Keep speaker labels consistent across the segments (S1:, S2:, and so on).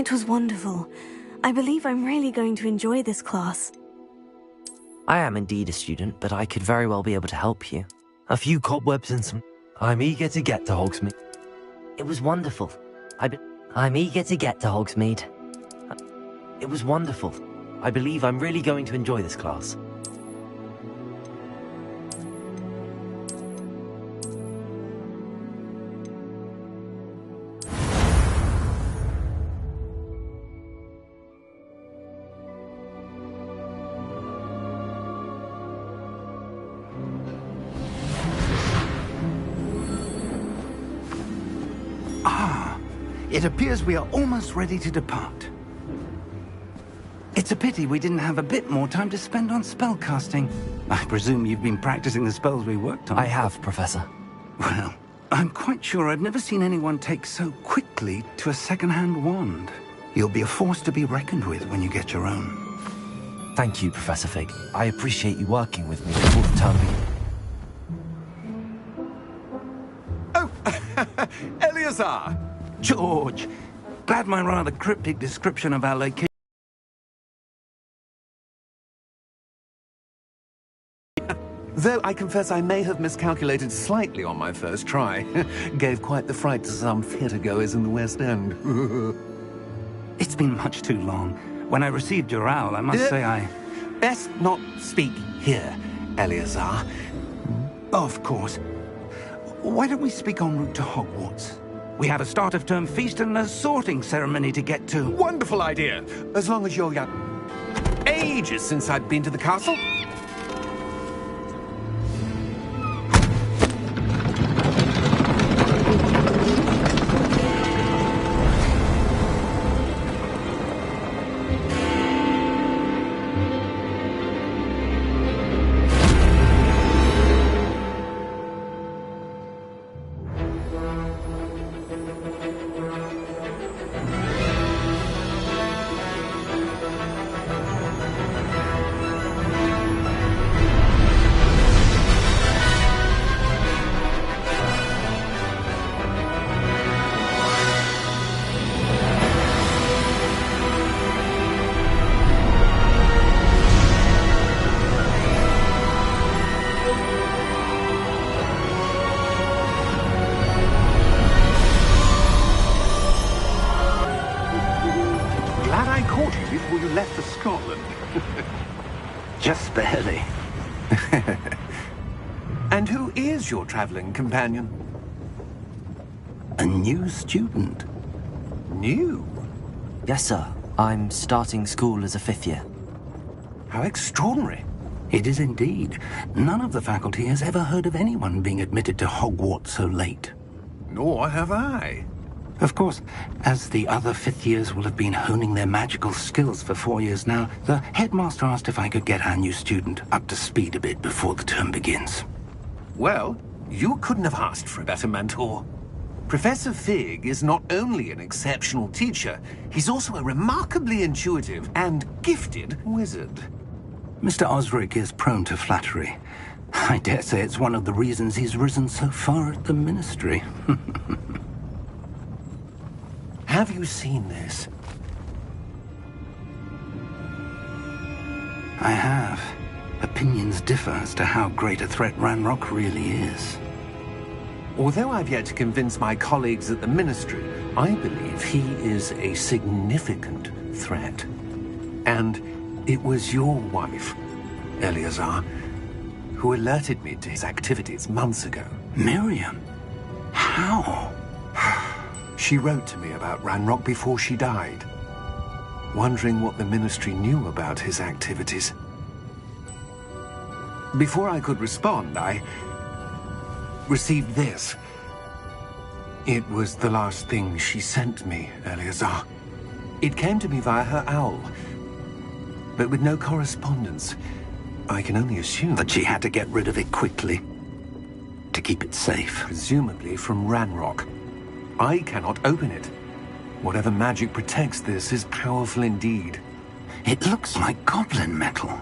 S1: It was wonderful. I believe I'm really going to enjoy this class.
S2: I am indeed a student, but I could very well be able to help you. A few cobwebs and some... I'm eager to get to Hogsmeade. It was wonderful. I'm eager to get to Hogsmeade. It was wonderful. I believe I'm really going to enjoy this class.
S3: It appears we are almost ready to depart. It's a pity we didn't have a bit more time to spend on spellcasting. I presume you've been practicing the spells we worked on.
S2: I have, Professor.
S3: Well, I'm quite sure I've never seen anyone take so quickly to a second-hand wand. You'll be a force to be reckoned with when you get your own.
S2: Thank you, Professor Fig. I appreciate you working with me before the term begins.
S4: Oh, Eleazar!
S3: George, glad my rather cryptic description of our location...
S4: Though I confess I may have miscalculated slightly on my first try. Gave quite the fright to some theatre-goers in the West End.
S3: It's been much too long. When I received your owl, I must say I...
S4: Best not speak here, Eleazar.
S3: Of course. Why don't we speak en route to Hogwarts? We have a start-of-term feast and a sorting ceremony to get to.
S4: Wonderful idea, as long as you're young. Ages since I've been to the castle.
S3: Just barely.
S4: And who is your traveling companion?
S3: A new student.
S4: New?
S2: Yes, sir. I'm starting school as a 5th year.
S4: How extraordinary.
S3: It is indeed. None of the faculty has ever heard of anyone being admitted to Hogwarts so late.
S4: Nor have I.
S3: Of course, as the other 5th years will have been honing their magical skills for 4 years now, the headmaster asked if I could get our new student up to speed a bit before the term begins.
S4: Well, you couldn't have asked for a better mentor. Professor Fig is not only an exceptional teacher, he's also a remarkably intuitive and gifted wizard.
S3: Mr. Osric is prone to flattery. I dare say it's one of the reasons he's risen so far at the Ministry.
S4: Have you seen this?
S3: I have. Opinions differ as to how great a threat Ranrock really is.
S4: Although I've yet to convince my colleagues at the Ministry, I believe he is a significant threat. And it was your wife, Eleazar, who alerted me to his activities months ago.
S3: Miriam? How?
S4: She wrote to me about Ranrock before she died, wondering what the Ministry knew about his activities. Before I could respond, I received this. It was the last thing she sent me, Eleazar. It came to me via her owl, but with no correspondence. I can only assume
S3: that she had to get rid of it quickly, to keep it safe.
S4: Presumably from Ranrock. I cannot open it. Whatever magic protects this is powerful indeed.
S3: It looks like goblin metal.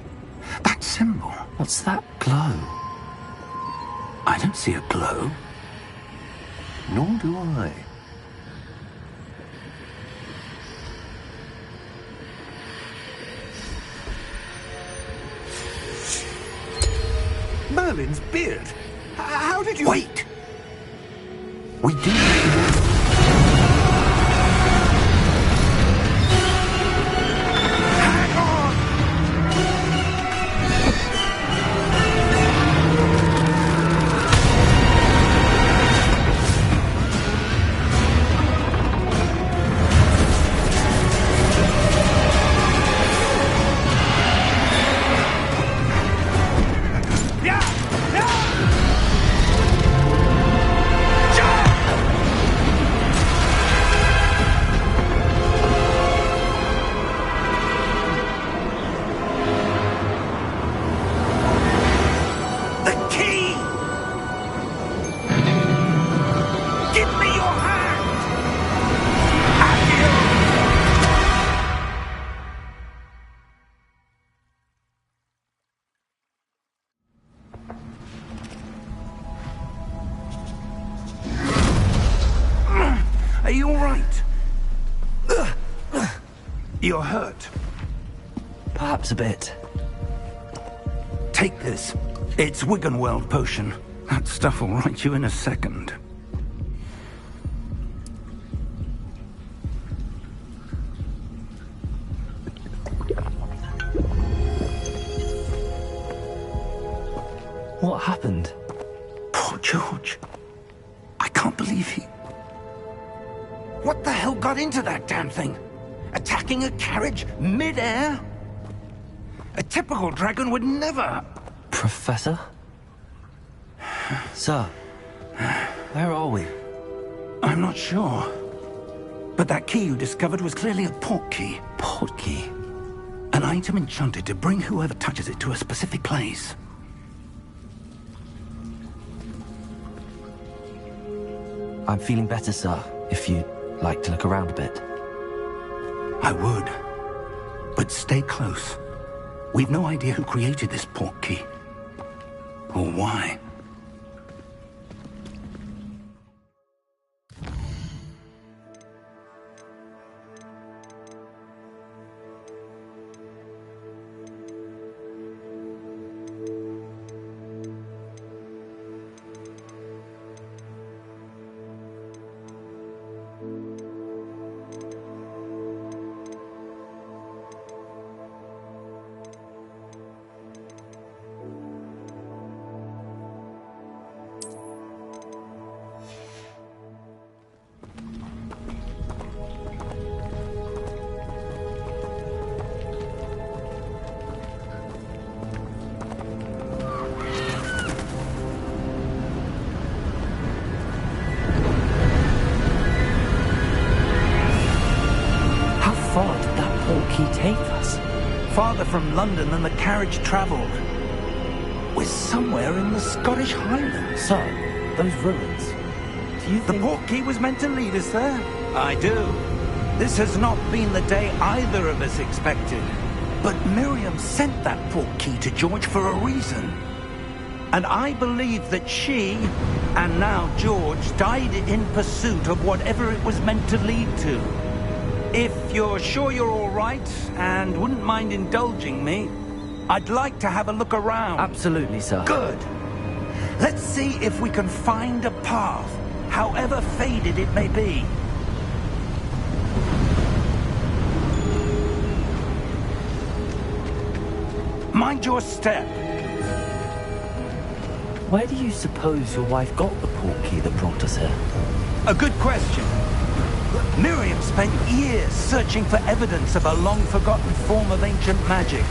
S3: That symbol.
S2: What's that glow?
S3: I don't see a glow.
S4: Nor do I. Merlin's beard. How did you...
S3: Wait! We do... Are you all right? You're hurt.
S2: Perhaps a bit.
S3: Take this. It's Wiggenweld potion. That stuff will right you in a second.
S2: What happened?
S3: Poor George. I can't believe he... What the hell got into that damn thing? Attacking a carriage mid-air? A typical dragon would never...
S2: Professor? Sir, where are we?
S3: I'm not sure. But that key you discovered was clearly a port key.
S2: Port key?
S3: An item enchanted to bring whoever touches it to a specific place.
S2: I'm feeling better, sir, if you'd like to look around a bit.
S3: I would. But stay close. We've no idea who created this port key. Or why.
S2: Take us?
S3: Farther from London than the carriage travelled. We're somewhere in the Scottish Highlands.
S2: Sir, those ruins. Do you think...
S3: The port key was meant to lead us there? I do. This has not been the day either of us expected. But Miriam sent that port key to George for a reason. And I believe that she, and now George, died in pursuit of whatever it was meant to lead to. If you're sure you're all right, and wouldn't mind indulging me, I'd like to have a look around.
S2: Absolutely, sir.
S3: Good. Let's see if we can find a path, however faded it may be. Mind your step.
S2: Where do you suppose your wife got the port key that brought us here?
S3: A good question. Miriam spent years searching for evidence of a long-forgotten form of ancient magic.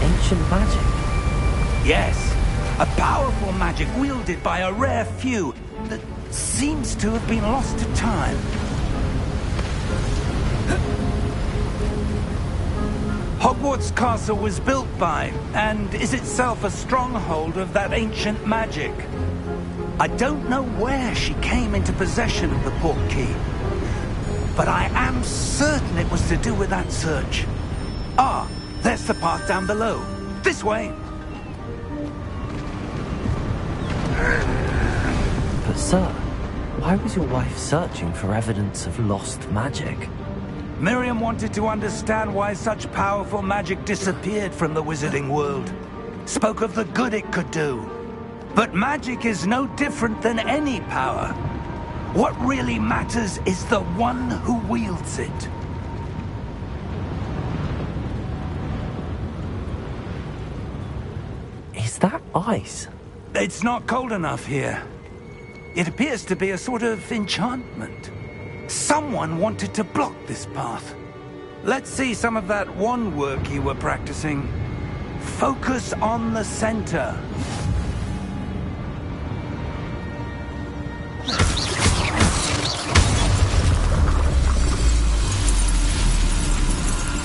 S2: Ancient magic?
S3: Yes, a powerful magic wielded by a rare few that seems to have been lost to time. Hogwarts Castle was built by, and is itself a stronghold of that ancient magic. I don't know where she came into possession of the port key, but I am certain it was to do with that search. Ah, there's the path down below. This way.
S2: But sir, why was your wife searching for evidence of lost magic?
S3: Miriam wanted to understand why such powerful magic disappeared from the wizarding world. Spoke of the good it could do. But magic is no different than any power. What really matters is the one who wields it.
S2: Is that ice?
S3: It's not cold enough here. It appears to be a sort of enchantment. Someone wanted to block this path. Let's see some of that wand work you were practicing. Focus on the center.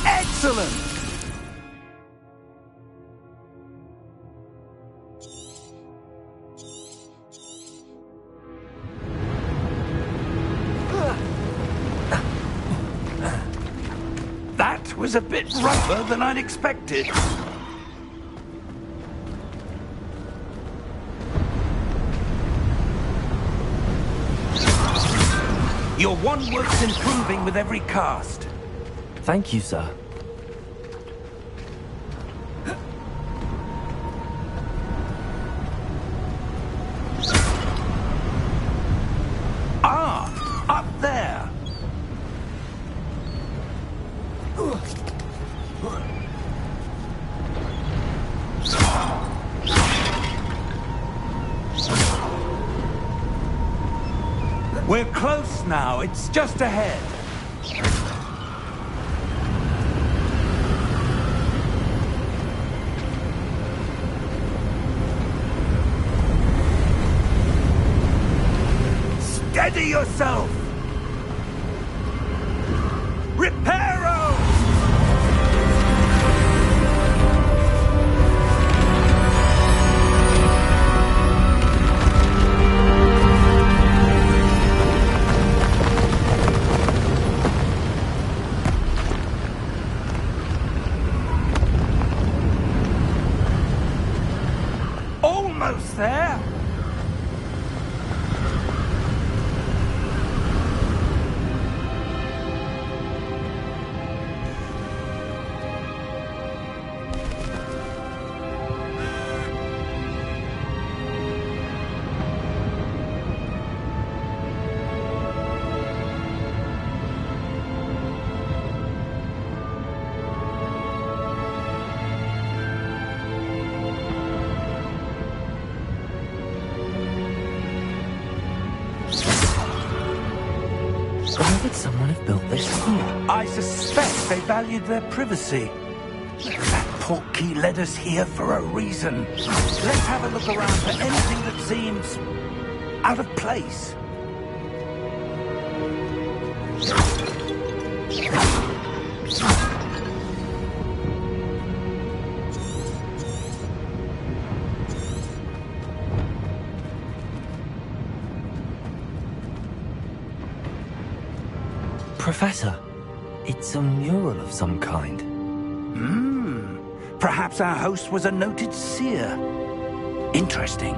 S3: Excellent! That was a bit rougher than I'd expected. Your wand work's improving with every cast.
S2: Thank you, sir.
S3: Ah, up there. We're close now. It's just ahead. Steady yourself! Reparo! Almost there!
S2: Why would someone have built this here?
S3: I suspect they valued their privacy. That portkey led us here for a reason. Let's have a look around for anything that seems out of place.
S2: Professor, it's a mural of some kind.
S3: Perhaps our host was a noted seer. Interesting.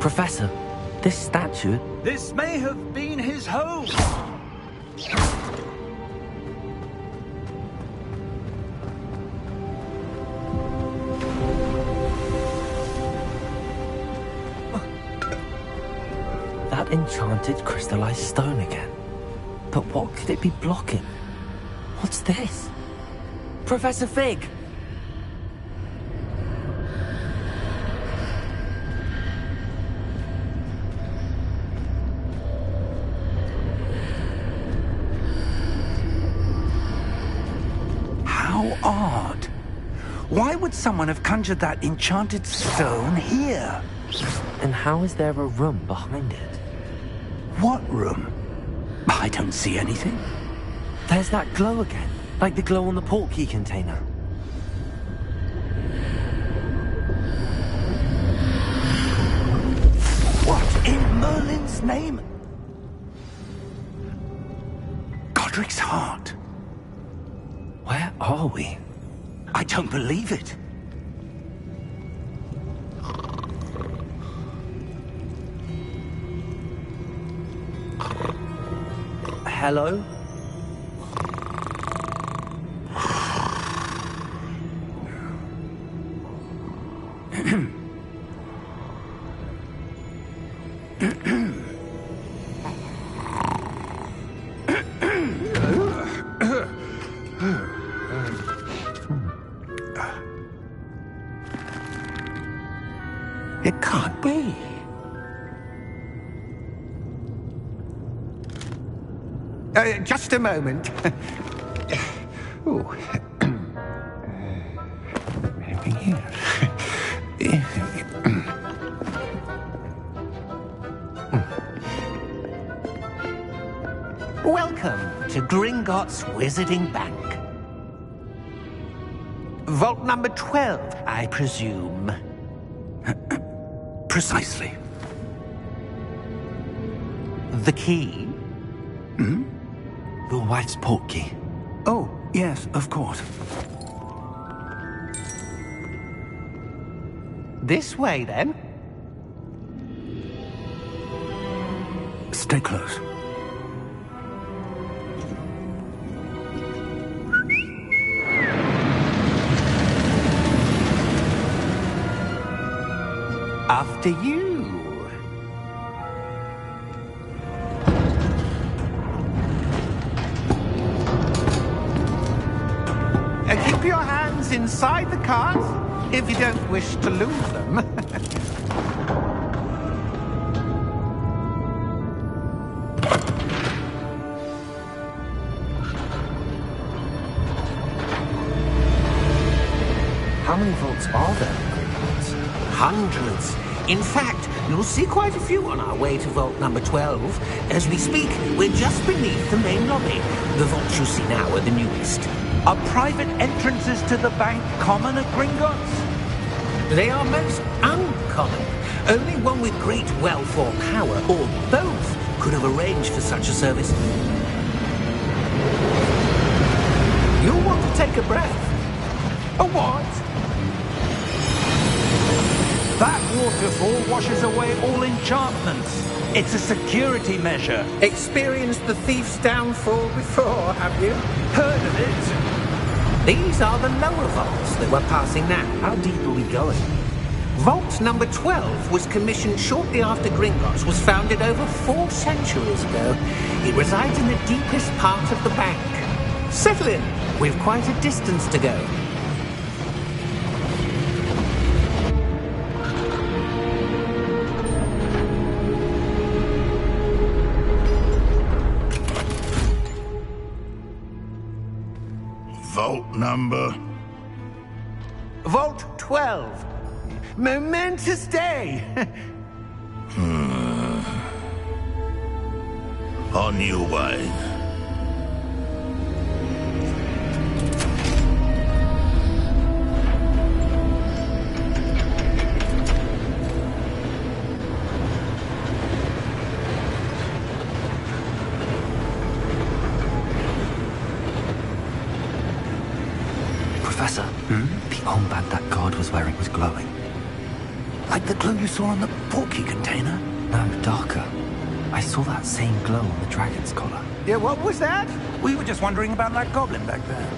S2: Professor, this statue...
S3: This may have been his home.
S2: That enchanted crystallized stone again. But what could it be blocking? What's this? Professor Fig!
S3: How odd. Why would someone have conjured that enchanted stone here?
S2: And how is there a room behind it?
S3: What room? I don't see anything.
S2: There's that glow again, like the glow on the portkey container.
S3: What in Merlin's name? God Cedric's heart.
S2: Where are we?
S3: I don't believe it.
S2: Hello?
S3: It can't be. Just a moment. Oh. Anything here?
S5: Welcome to Gringotts Wizarding Bank. Vault number 12, I presume.
S3: Precisely.
S5: The key?
S2: Your wife's portkey.
S3: Oh, yes, of course.
S5: This way, then.
S3: Stay close.
S5: After you. Keep your hands inside the cart if you don't wish to lose them.
S2: How many vaults are there in Gringotts?
S5: Hundreds. In fact, you'll see quite a few on our way to vault number 12. As we speak, we're just beneath the main lobby. The vaults you see now are the newest.
S3: Are private entrances to the bank common at Gringotts?
S5: They are most uncommon. Only one with great wealth or power, or both, could have arranged for such a service. You'll want to take a breath.
S3: A what? That waterfall washes away all enchantments. It's a security measure.
S5: Experienced the thief's downfall before, have you?
S3: Heard of it?
S5: These are the lower vaults that we're passing now.
S2: How deep are we going?
S5: Vault number 12 was commissioned shortly after Gringotts was founded over 4 centuries ago. It resides in the deepest part of the bank. Settle in. We've quite a distance to go.
S6: Vault number?
S5: Vault 12. Momentous day.
S6: On your way.
S2: Professor, the armband that guard was wearing was glowing.
S3: Like the glow you saw on the portkey container?
S2: No, darker. I saw that same glow on the dragon's collar.
S5: Yeah, what was that?
S3: We were just wondering about that goblin back there.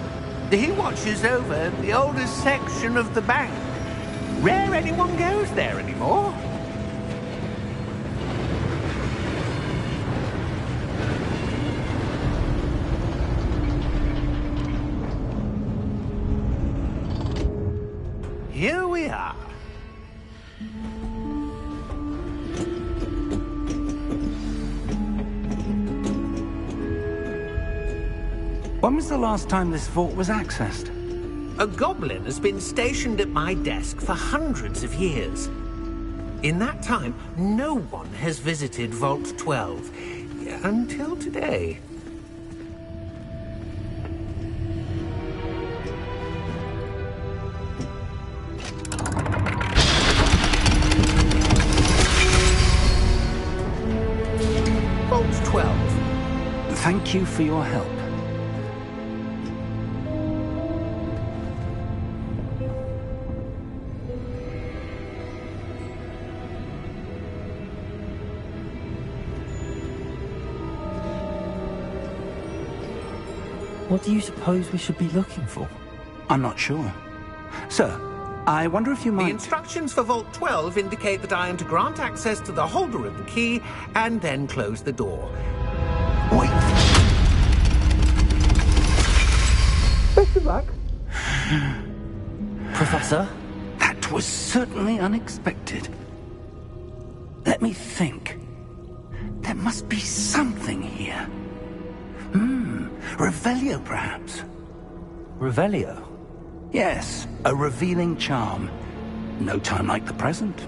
S5: He watches over the oldest section of the bank. Rare anyone goes there anymore. Here we are.
S3: When was the last time this vault was accessed?
S5: A goblin has been stationed at my desk for hundreds of years. In that time, no one has visited Vault 12. Until today. Vault 12.
S3: Thank you for your help.
S2: What do you suppose we should be looking for?
S3: I'm not sure. Sir, I wonder if you
S5: The
S3: might...
S5: instructions for Vault 12 indicate that I am to grant access to the holder of the key and then close the door.
S3: Wait.
S5: Best of luck.
S2: Professor?
S3: That was certainly unexpected. Let me think. There must be something here. Revelio, perhaps.
S2: Revelio?
S3: Yes, a revealing charm. No time like the present.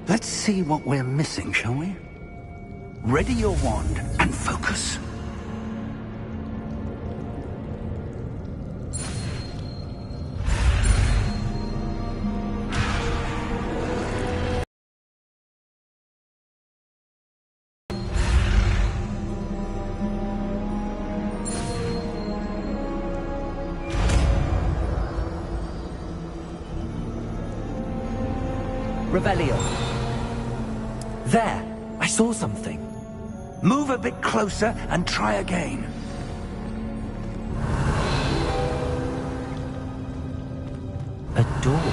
S3: Let's see what we're missing, shall we? Ready your wand and focus.
S2: Revelio. There! I saw something.
S3: Move a bit closer and try again.
S2: A door.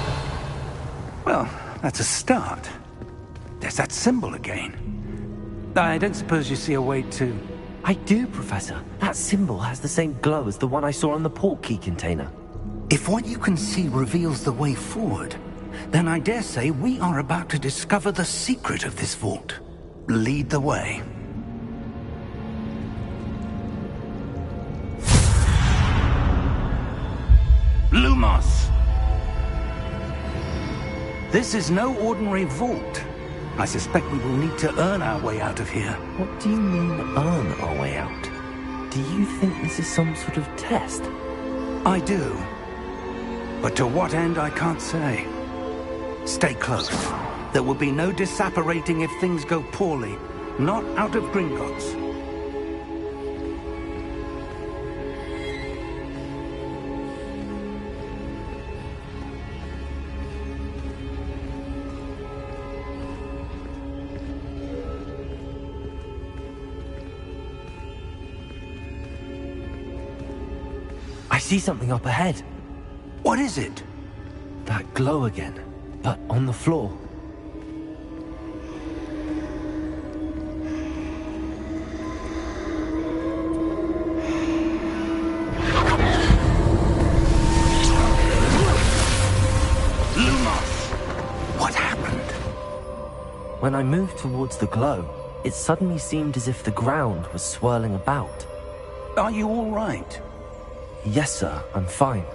S3: Well, that's a start. There's that symbol again. I don't suppose you see a way to...
S2: I do, Professor. That symbol has the same glow as the one I saw on the portkey container.
S3: If what you can see reveals the way forward, then I dare say we are about to discover the secret of this vault. Lead the way. Lumos! This is no ordinary vault. I suspect we will need to earn our way out of here.
S2: What do you mean, earn our way out? Do you think this is some sort of test?
S3: I do. But to what end, I can't say. Stay close. There will be no disapparating if things go poorly. Not out of Gringotts.
S2: I see something up ahead.
S3: What is it?
S2: That glow again, but on the floor.
S3: Lumos! What happened?
S2: When I moved towards the glow, it suddenly seemed as if the ground was swirling about.
S3: Are you all right?
S2: Yes, sir, I'm fine.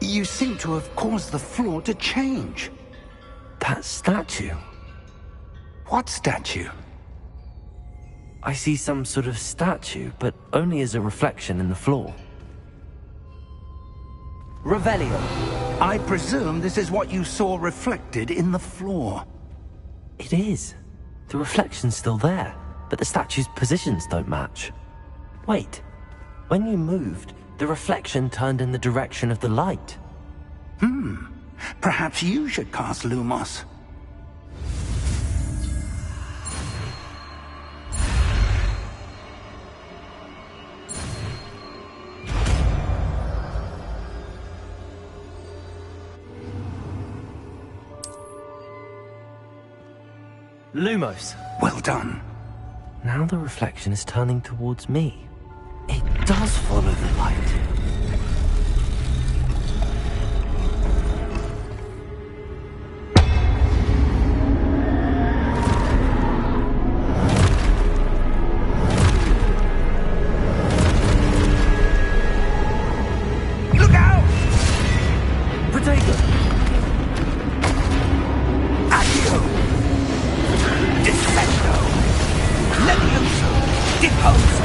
S3: You seem to have caused the floor to change.
S2: That statue.
S3: What statue?
S2: I see some sort of statue, but only as a reflection in the floor. Revelio.
S3: I presume this is what you saw reflected in the floor.
S2: It is. The reflection's still there, but the statue's positions don't match. Wait. When you moved, the reflection turned in the direction of the light.
S3: Perhaps you should cast Lumos.
S2: Lumos.
S3: Well done.
S2: Now the reflection is turning towards me. It does follow the light.
S3: Look out!
S2: Protego!
S3: Accio! Defendo! Levioso! Deposo!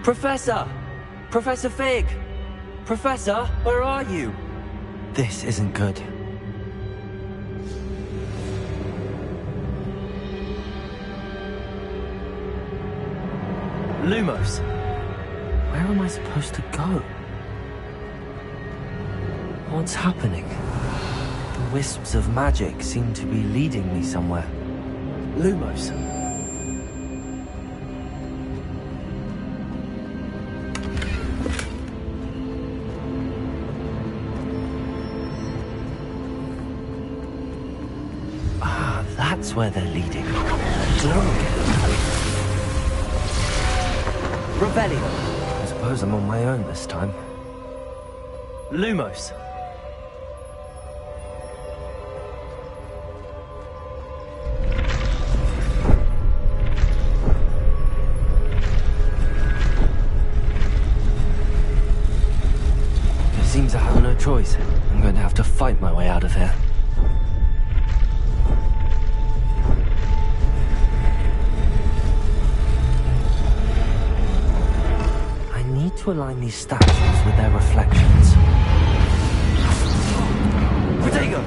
S2: Professor! Professor Fig! Professor, where are you? This isn't good. Lumos, where am I supposed to go? What's happening? The wisps of magic seem to be leading me somewhere. Lumos. Ah, that's where they're leading. Glow again. Revelio. I suppose I'm on my own this time. Lumos. Seems I have no choice. I'm going to have to fight my way out of here. To align these statues with their reflections. Protego!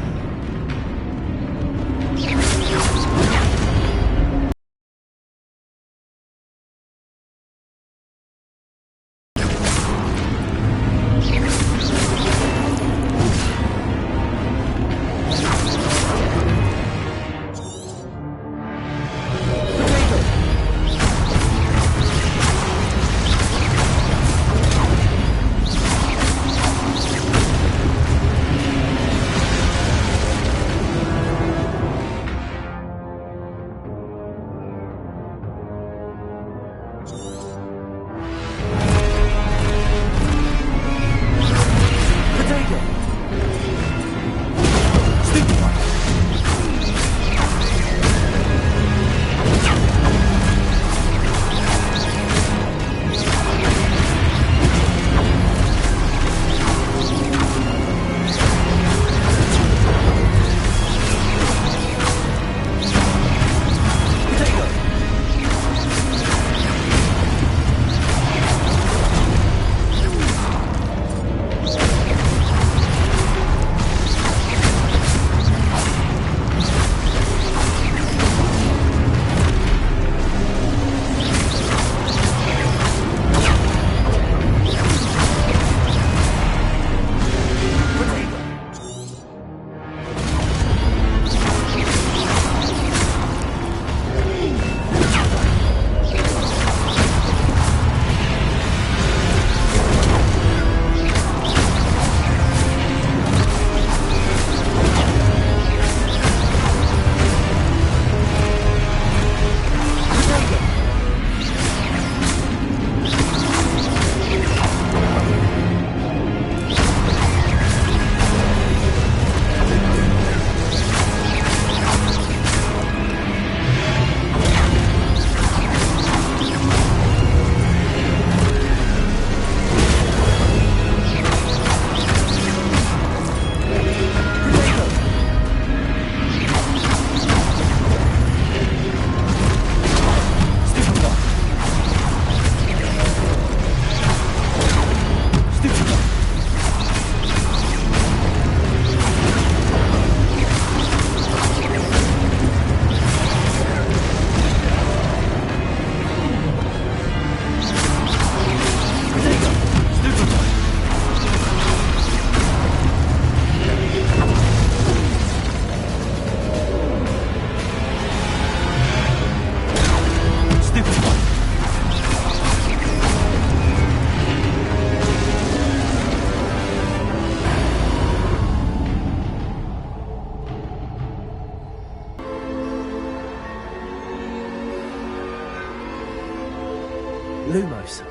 S2: Lumos.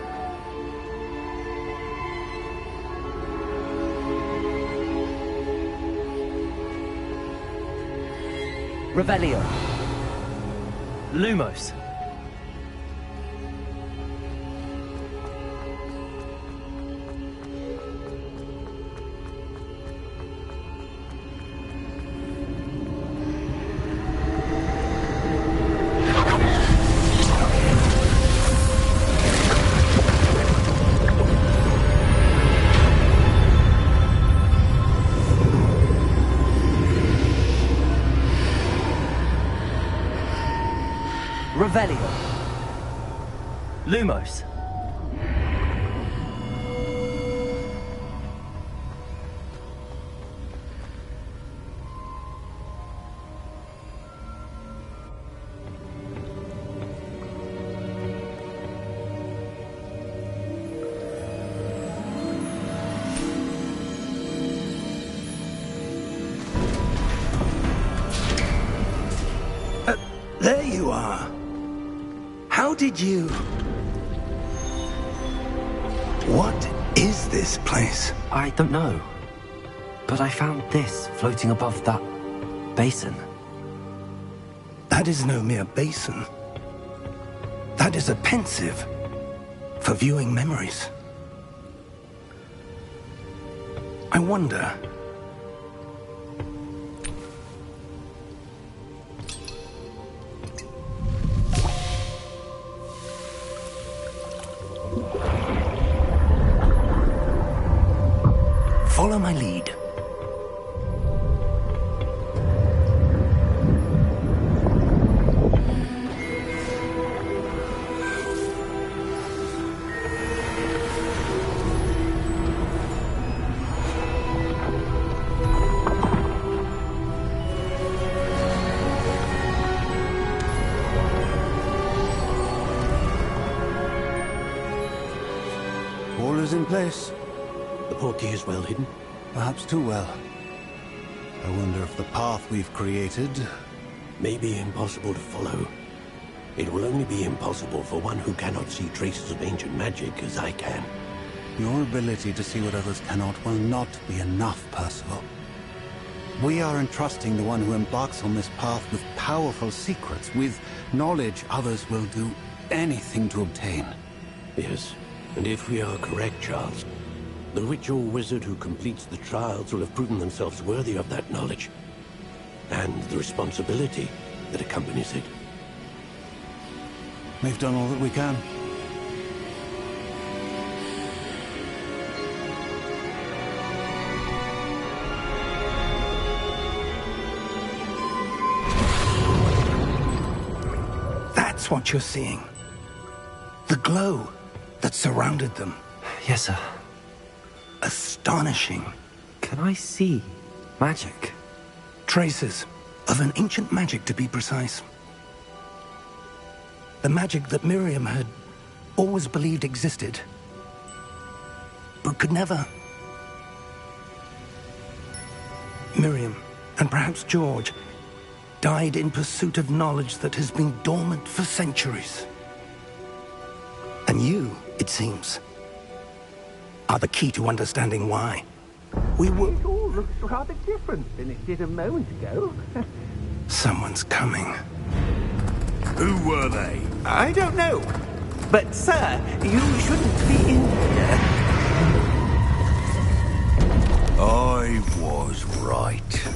S2: Revelio. Lumos. Revelio. Lumos.
S3: There you are. How did you... What is this place?
S2: I don't know. But I found this floating above that basin.
S3: That is no mere basin. That is a pensive for viewing memories. I wonder... Follow my lead.
S7: All is in place.
S8: The portkey is well hidden.
S7: Perhaps too well. I wonder if the path we've created...
S8: May be impossible to follow. It will only be impossible for one who cannot see traces of ancient magic as I can.
S7: Your ability to see what others cannot will not be enough, Percival. We are entrusting the one who embarks on this path with powerful secrets, with knowledge others will do anything to obtain.
S8: Yes, and if we are correct, Charles, the witch or wizard who completes the trials will have proven themselves worthy of that knowledge, and the responsibility that accompanies it.
S7: We've done all that we can.
S3: That's what you're seeing. The glow that surrounded them.
S2: Yes, sir.
S3: Astonishing.
S2: Can I see magic?
S3: Traces of an ancient magic, to be precise. The magic that Miriam had always believed existed, but could never. Miriam, and perhaps George, died in pursuit of knowledge that has been dormant for centuries. And you, it seems, are the key to understanding why. We will...
S5: It all looks rather different than it did a moment ago.
S3: Someone's coming.
S6: Who were they?
S5: I don't know. But, sir, you shouldn't be in here.
S6: I was right.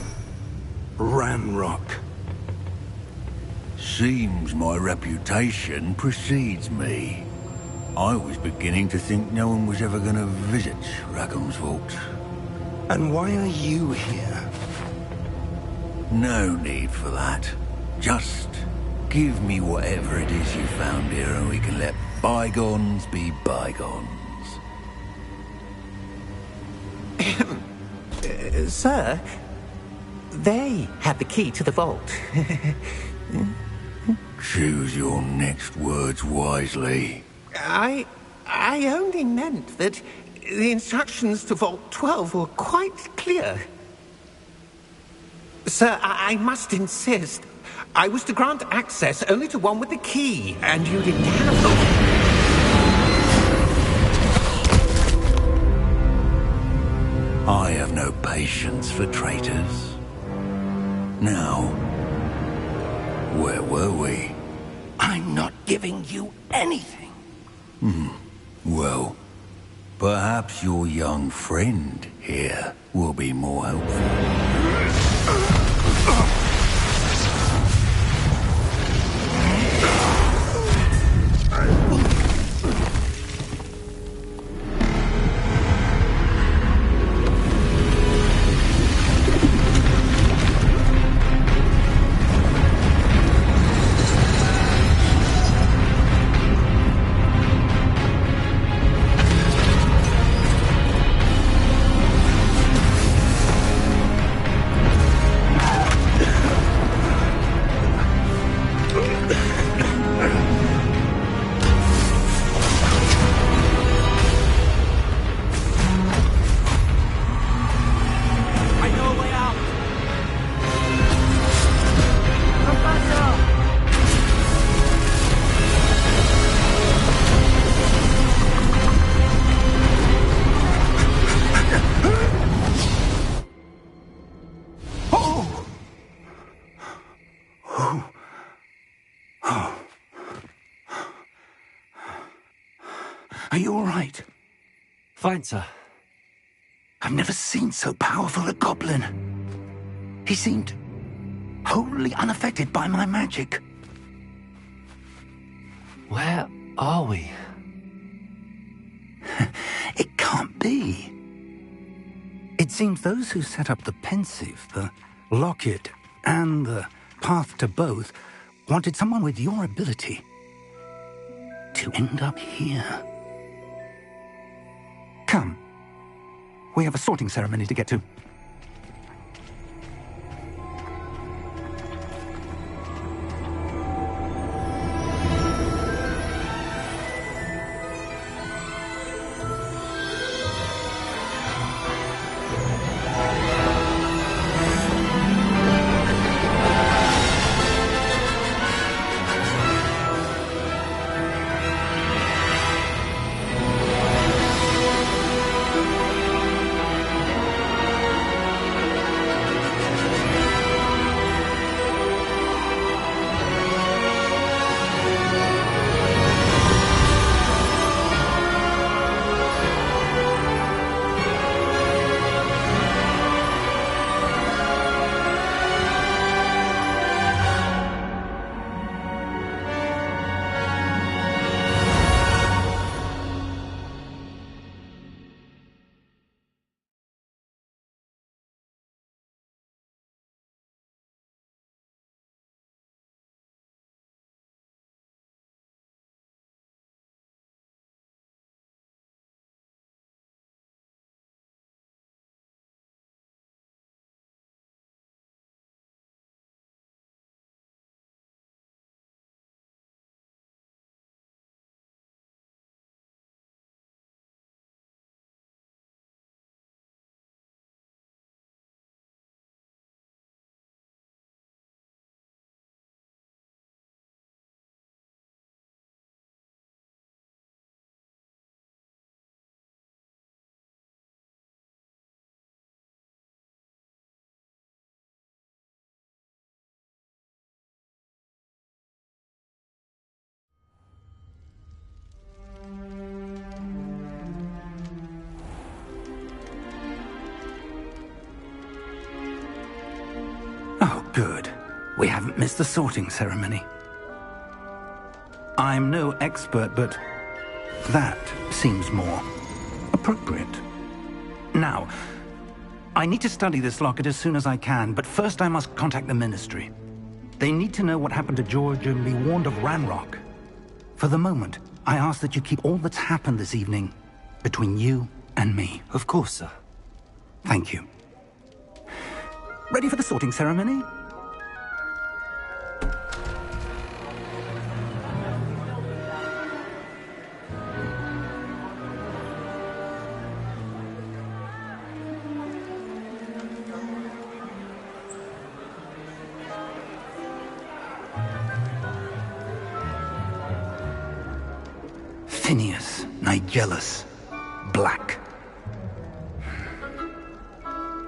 S3: Ranrock.
S6: Seems my reputation precedes me. I was beginning to think no one was ever going to visit Rackham's vault.
S3: And why are you here?
S6: No need for that. Just give me whatever it is you found here and we can let bygones be bygones.
S5: Sir, they had the key to the vault.
S6: Choose your next words wisely.
S5: I only meant that the instructions to Vault 12 were quite clear. Sir, I must insist. I was to grant access only to one with the key, and you didn't have them.
S6: I have no patience for traitors. Now, where were we?
S3: I'm not giving you anything.
S6: Well, perhaps your young friend here will be more helpful.
S3: Are you all right?
S2: Fine, sir.
S3: I've never seen so powerful a goblin. He seemed wholly unaffected by my magic.
S2: Where are we?
S3: It can't be. It seems those who set up the pensive, the locket, and the path to both wanted someone with your ability to end up here. Come. We have a sorting ceremony to get to. Oh, good. We haven't missed the sorting ceremony. I'm no expert, but that seems more appropriate. Now, I need to study this locket as soon as I can, but first I must contact the Ministry. They need to know what happened to George and be warned of Ranrock. For the moment, I ask that you keep all that's happened this evening between you and me.
S2: Of course, sir.
S3: Thank you. Ready for the sorting ceremony? Phineas, Nigellus, Black.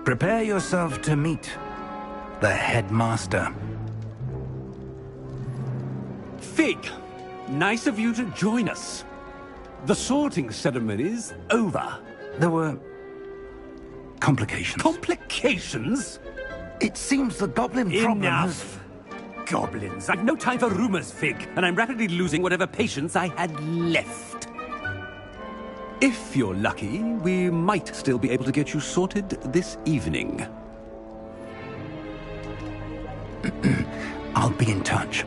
S3: Prepare yourself to meet the headmaster.
S9: Fig, nice of you to join us. The sorting ceremony's over.
S3: There were complications.
S9: Complications?
S3: It seems the goblin problem has...
S9: Enough. Goblins. I've no time for rumors, Fig, and I'm rapidly losing whatever patience I had left. If you're lucky, we might still be able to get you sorted this evening.
S3: I'll be in touch.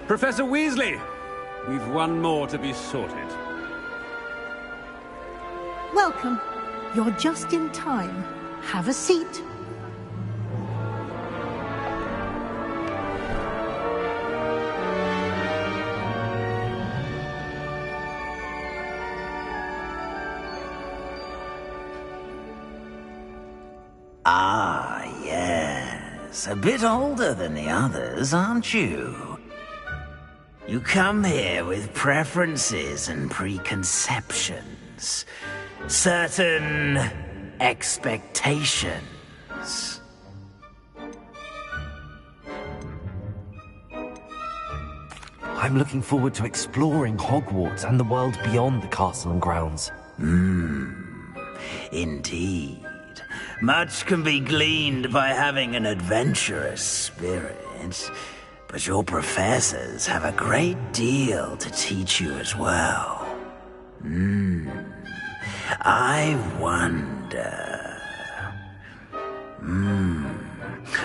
S9: Professor Weasley, we've one more to be sorted.
S10: Welcome. You're just in time. Have a seat.
S11: Ah, yes. A bit older than the others, aren't you? You come here with preferences and preconceptions. Certain expectations.
S2: I'm looking forward to exploring Hogwarts and the world beyond the castle and grounds.
S11: Indeed. Much can be gleaned by having an adventurous spirit, but your professors have a great deal to teach you as well. I wonder...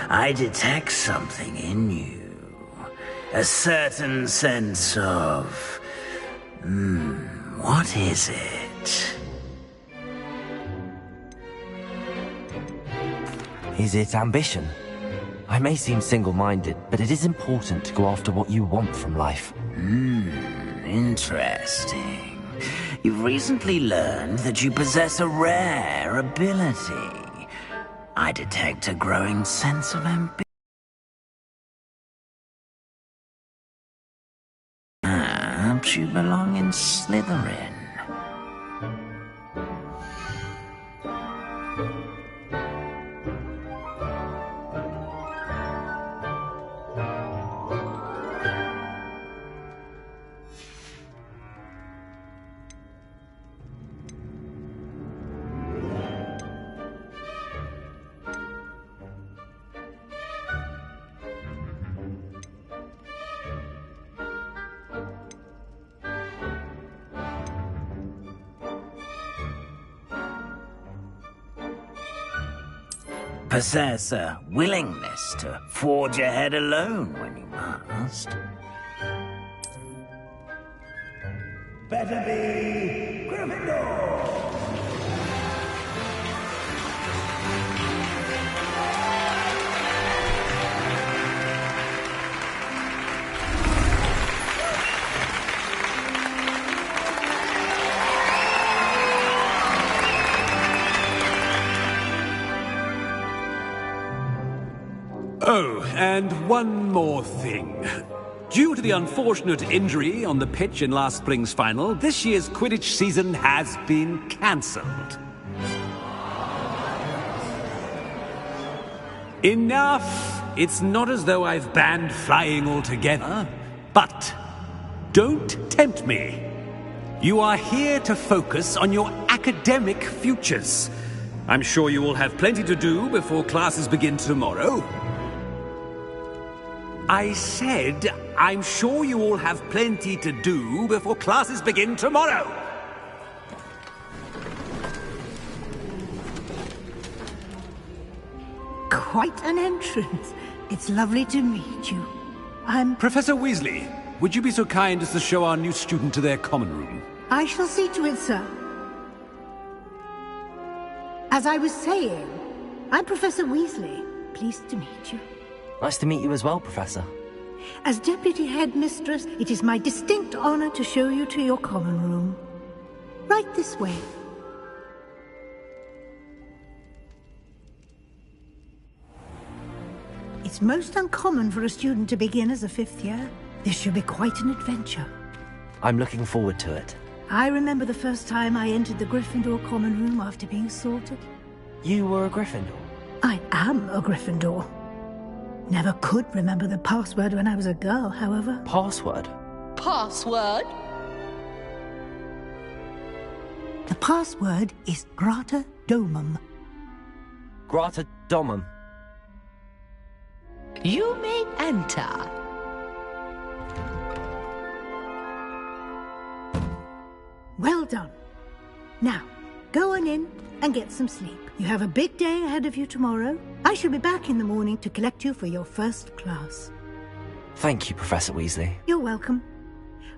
S11: I detect something in you. A certain sense of... what is it?
S2: Is it ambition? I may seem single-minded, but it is important to go after what you want from life.
S11: Interesting. You've recently learned that you possess a rare ability. I detect a growing sense of ambition. Perhaps you belong in Slytherin. Possess a willingness to forge ahead alone when you must. Better be Gryffindor!
S9: Oh, and one more thing. Due to the unfortunate injury on the pitch in last spring's final, this year's Quidditch season has been cancelled. Enough! It's not as though I've banned flying altogether, but don't tempt me. You are here to focus on your academic futures. I'm sure you will have plenty to do before classes begin tomorrow. I said, I'm sure you all have plenty to do before classes begin tomorrow.
S10: Quite an entrance. It's lovely to meet you. I'm...
S9: Professor Weasley, would you be so kind as to show our new student to their common room?
S10: I shall see to it, sir. As I was saying, I'm Professor Weasley. Pleased to meet you.
S2: Nice to meet you as well, Professor.
S10: As Deputy Headmistress, it is my distinct honor to show you to your common room. Right this way. It's most uncommon for a student to begin as a fifth year. This should be quite an adventure.
S2: I'm looking forward to it.
S10: I remember the first time I entered the Gryffindor common room after being sorted.
S2: You were a Gryffindor?
S10: I am a Gryffindor. Never could remember the password when I was a girl, however.
S2: Password?
S12: Password?
S10: The password is Grata Domum.
S2: Grata Domum.
S12: You may enter.
S10: Well done. Now, go on in and get some sleep. You have a big day ahead of you tomorrow. I shall be back in the morning to collect you for your first class.
S2: Thank you, Professor Weasley.
S10: You're welcome.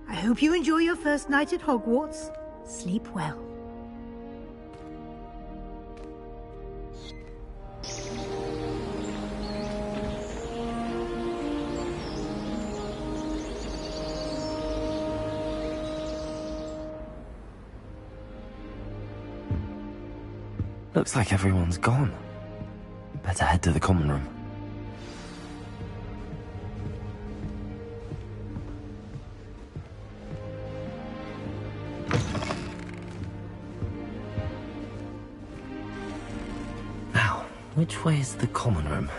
S10: I hope you enjoy your first night at Hogwarts. Sleep well.
S2: Looks like everyone's gone. Better head to the common room. Which way is the common room?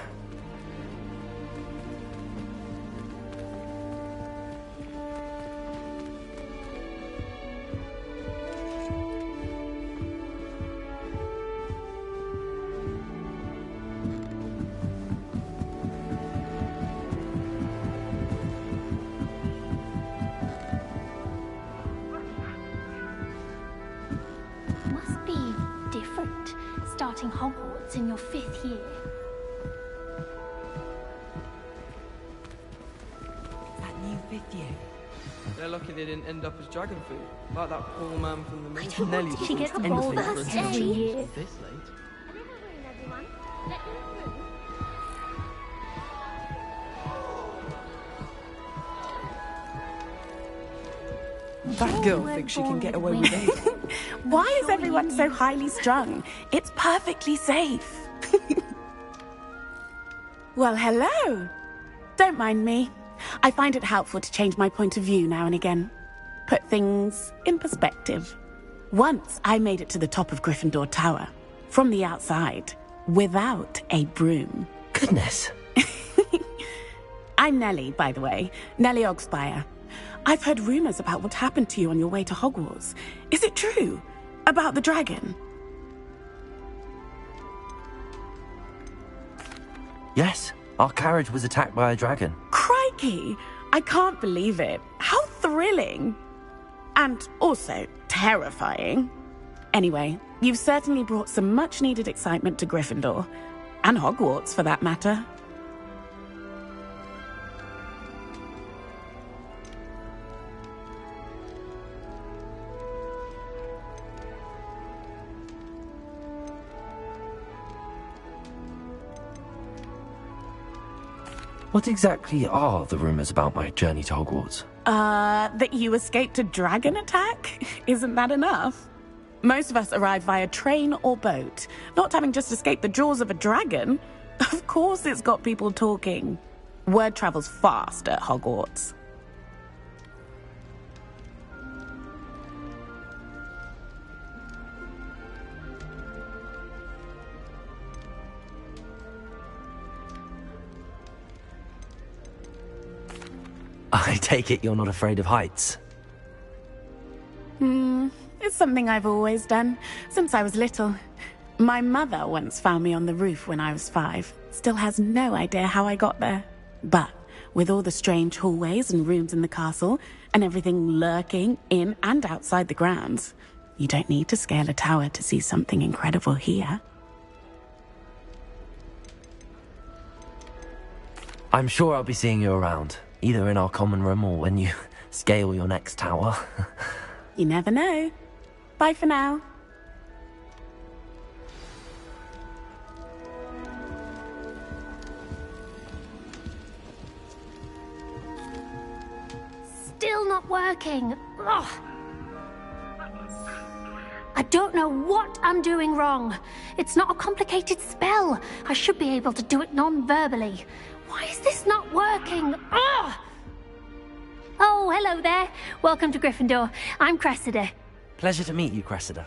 S13: Must be different, starting Hogwarts in your 5th year.
S14: That new 5th year. They're lucky they didn't end up as dragon food, like that poor man from the movie. Nelly
S13: She gets bold every year.
S14: This late.
S15: That girl thinks she can get away with anything. Why is everyone so highly strung? It's perfectly safe. Well, hello. Don't mind me. I find it helpful to change my point of view now and again. Put things in perspective. Once I made it to the top of Gryffindor Tower, from the outside, without a broom.
S2: Goodness.
S15: I'm Nellie, by the way. Nellie Ogspire. I've heard rumors about what happened to you on your way to Hogwarts. Is it true? About the dragon?
S2: Yes, our carriage was attacked by a dragon.
S15: Crikey! I can't believe it. How thrilling! And also terrifying. Anyway, you've certainly brought some much-needed excitement to Gryffindor. And Hogwarts, for that matter.
S2: What exactly are the rumors about my journey to Hogwarts?
S15: That you escaped a dragon attack? Isn't that enough? Most of us arrive via train or boat, not having just escaped the jaws of a dragon. Of course it's got people talking. Word travels fast at Hogwarts.
S2: I take it you're not afraid of heights?
S15: It's something I've always done, since I was little. My mother once found me on the roof when I was 5. Still has no idea how I got there. But with all the strange hallways and rooms in the castle, and everything lurking in and outside the grounds, you don't need to scale a tower to see something incredible here.
S2: I'm sure I'll be seeing you around, either in our common room or when you scale your next tower.
S15: You never know. Bye for now.
S13: Still not working. Ugh. I don't know what I'm doing wrong. It's not a complicated spell. I should be able to do it non-verbally. Why is this not working? Ugh. Oh, hello there. Welcome to Gryffindor. I'm Cressida.
S2: Pleasure to meet you, Cressida.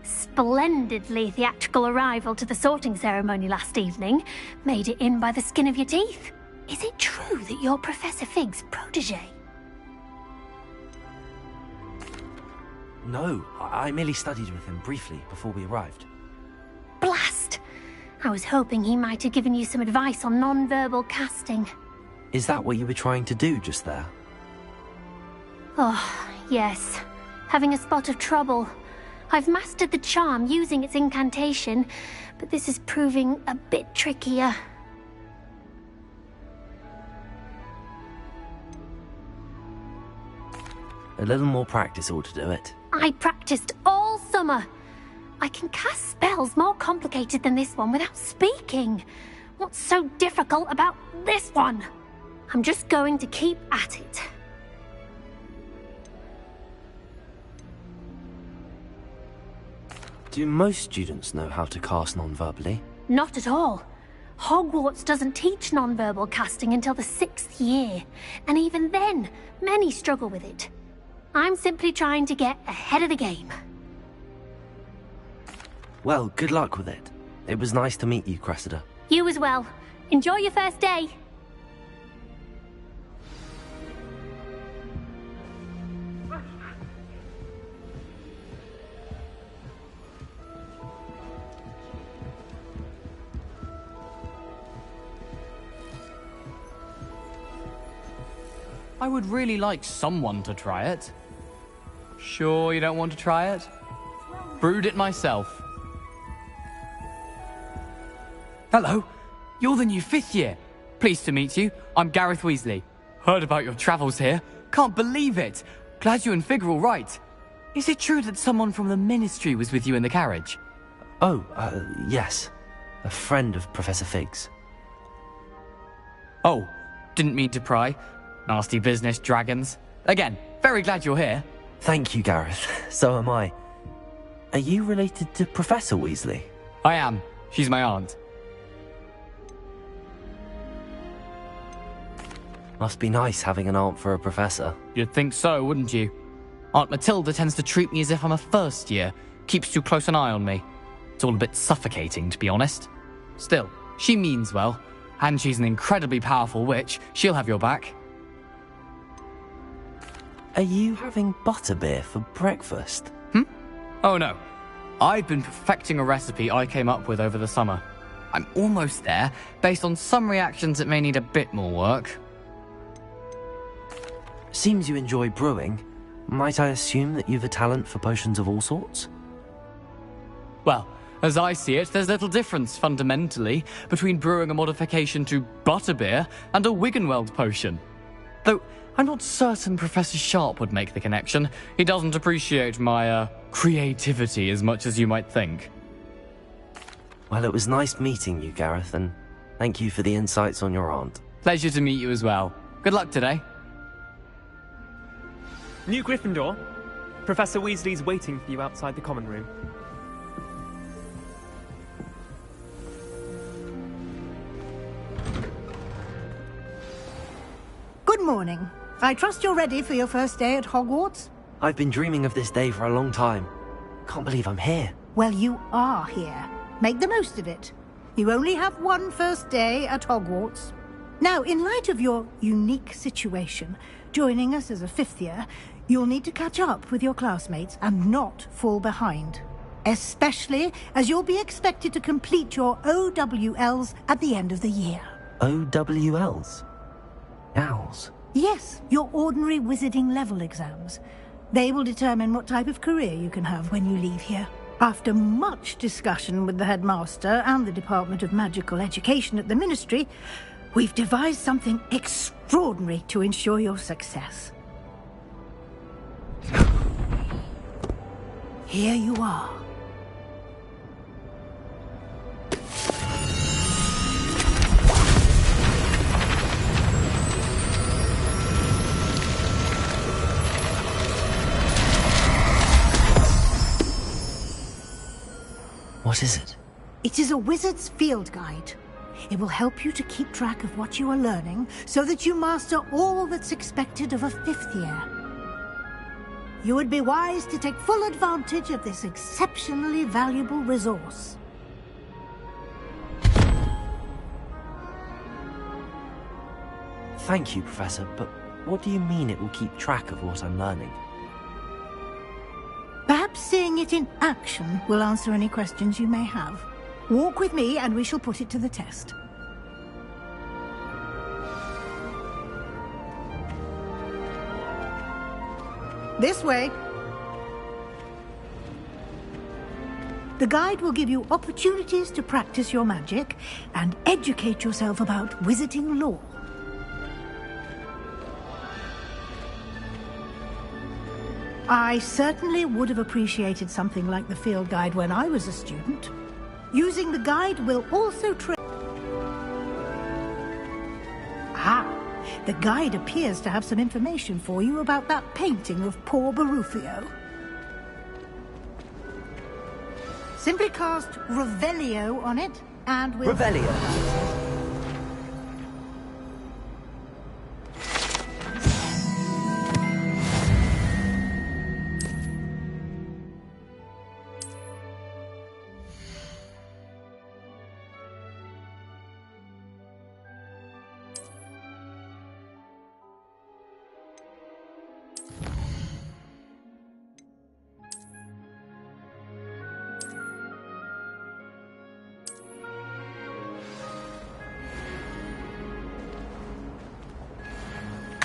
S13: Splendidly theatrical arrival to the sorting ceremony last evening. Made it in by the skin of your teeth. Is it true that you're Professor Fig's protege?
S2: No, I merely studied with him briefly before we arrived.
S13: Blast! I was hoping he might have given you some advice on non-verbal casting.
S2: Is that what you were trying to do just there?
S13: Oh, yes. Having a spot of trouble. I've mastered the charm using its incantation, but this is proving a bit trickier.
S2: A little more practice ought to do it.
S13: I practiced all summer. I can cast spells more complicated than this one without speaking. What's so difficult about this one? I'm just going to keep at it.
S2: Do most students know how to cast non-verbally?
S13: Not at all. Hogwarts doesn't teach non-verbal casting until the 6th year, and even then, many struggle with it. I'm simply trying to get ahead of the game.
S2: Well, good luck with it. It was nice to meet you, Cressida.
S13: You as well. Enjoy your first day.
S16: I would really like someone to try it. Sure you don't want to try it? Brewed it myself. Hello, you're the new 5th year. Pleased to meet you. I'm Gareth Weasley. Heard about your travels here. Can't believe it. Glad you and Fig are all right. Is it true that someone from the Ministry was with you in the carriage?
S2: Oh, yes. A friend of Professor Fig's.
S16: Oh, didn't mean to pry. Nasty business, dragons. Again, very glad you're here.
S2: Thank you, Gareth. So am I. Are you related to Professor Weasley?
S16: I am. She's my aunt.
S2: Must be nice having an aunt for a professor.
S16: You'd think so, wouldn't you? Aunt Matilda tends to treat me as if I'm a first year. Keeps too close an eye on me. It's all a bit suffocating, to be honest. Still, she means well. And she's an incredibly powerful witch. She'll have your back.
S2: Are you having butterbeer for breakfast?
S16: Oh no. I've been perfecting a recipe I came up with over the summer. I'm almost there. Based on some reactions, it may need a bit more work.
S2: Seems you enjoy brewing. Might I assume that you've a talent for potions of all sorts?
S16: Well, as I see it, there's little difference, fundamentally, between brewing a modification to butterbeer and a Wiggenweld potion. Though, I'm not certain Professor Sharp would make the connection. He doesn't appreciate my, creativity as much as you might think.
S2: Well, it was nice meeting you, Gareth, and thank you for the insights on your aunt.
S16: Pleasure to meet you as well. Good luck today.
S17: New Gryffindor. Professor Weasley's waiting for you outside the common room.
S10: Good morning. I trust you're ready for your first day at Hogwarts?
S2: I've been dreaming of this day for a long time. Can't believe I'm here.
S10: Well, you are here. Make the most of it. You only have one first day at Hogwarts. Now, in light of your unique situation, joining us as a 5th year, you'll need to catch up with your classmates and not fall behind. Especially as you'll be expected to complete your OWLs at the end of the year.
S2: OWLs? Owls?
S10: Yes, your ordinary wizarding level exams. They will determine what type of career you can have when you leave here. After much discussion with the headmaster and the Department of Magical Education at the Ministry, we've devised something extraordinary to ensure your success. Here you are.
S2: What is it?
S10: It is a wizard's field guide. It will help you to keep track of what you are learning so that you master all that's expected of a 5th year. You would be wise to take full advantage of this exceptionally valuable resource.
S2: Thank you, Professor, but what do you mean it will keep track of what I'm learning?
S10: Perhaps seeing it in action will answer any questions you may have. Walk with me and we shall put it to the test. This way. The guide will give you opportunities to practice your magic and educate yourself about wizarding lore. I certainly would have appreciated something like the field guide when I was a student. Using the guide will also the guide appears to have some information for you about that painting of poor Barufio. Simply cast Revelio on it, and we'll...
S2: Revelio?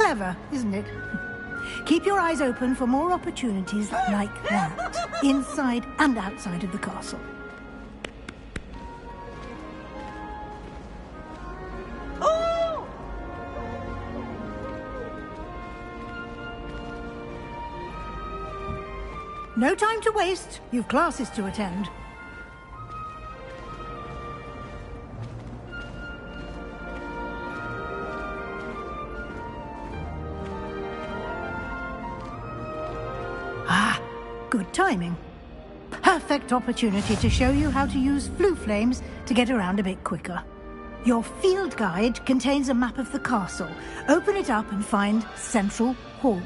S10: Clever, isn't it? Keep your eyes open for more opportunities like that, inside and outside of the castle. No time to waste. You've classes to attend. Ah, good timing. Perfect opportunity to show you how to use flue flames to get around a bit quicker. Your field guide contains a map of the castle. Open it up and find Central Hall.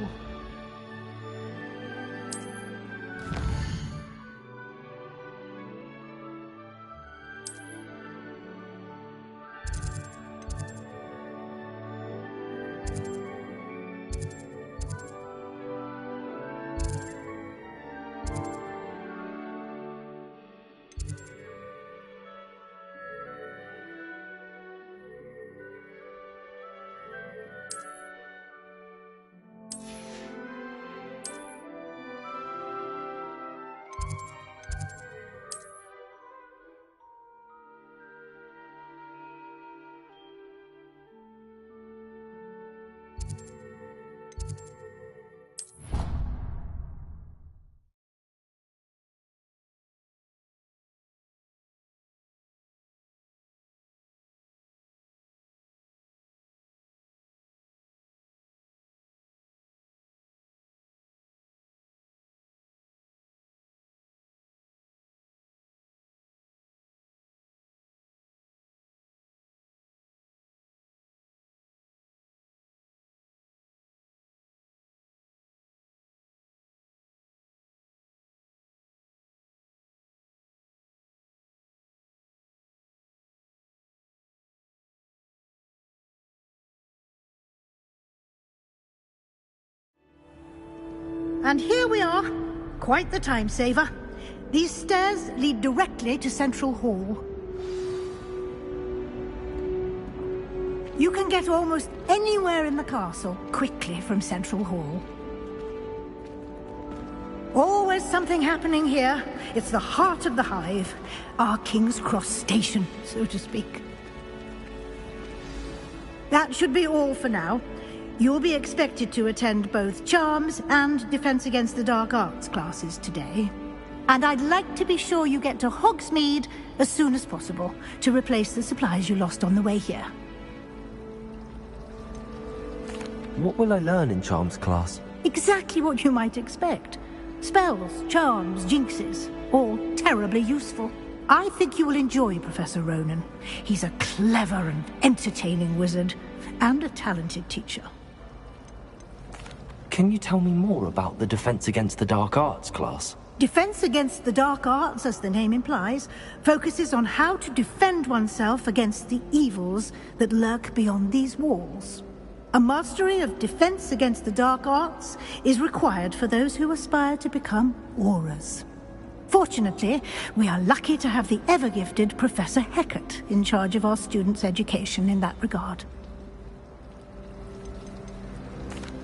S10: And here we are. Quite the time saver. These stairs lead directly to Central Hall. You can get almost anywhere in the castle quickly from Central Hall. Always something happening here. It's the heart of the hive. Our King's Cross station, so to speak. That should be all for now. You'll be expected to attend both Charms and Defense Against the Dark Arts classes today. And I'd like to be sure you get to Hogsmeade as soon as possible to replace the supplies you lost on the way here.
S2: What will I learn in Charms class?
S10: Exactly what you might expect. Spells, charms, jinxes, all terribly useful. I think you will enjoy Professor Ronan. He's a clever and entertaining wizard, and a talented teacher.
S2: Can you tell me more about the Defense Against the Dark Arts class?
S10: Defense Against the Dark Arts, as the name implies, focuses on how to defend oneself against the evils that lurk beyond these walls. A mastery of Defense Against the Dark Arts is required for those who aspire to become Aurors. Fortunately, we are lucky to have the ever-gifted Professor Hecat in charge of our students' education in that regard.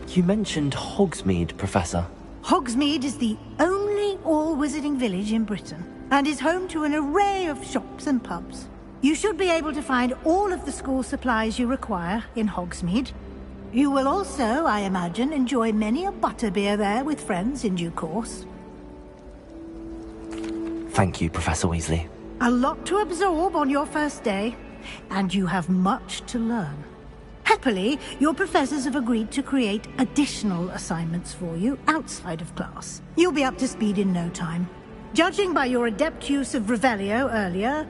S2: You mentioned Hogsmeade, Professor.
S10: Hogsmeade is the only all-wizarding village in Britain, and is home to an array of shops and pubs. You should be able to find all of the school supplies you require in Hogsmeade. You will also, I imagine, enjoy many a butterbeer there with friends in due course.
S2: Thank you, Professor Weasley.
S10: A lot to absorb on your first day, and you have much to learn. Happily, your professors have agreed to create additional assignments for you outside of class. You'll be up to speed in no time. Judging by your adept use of Revelio earlier,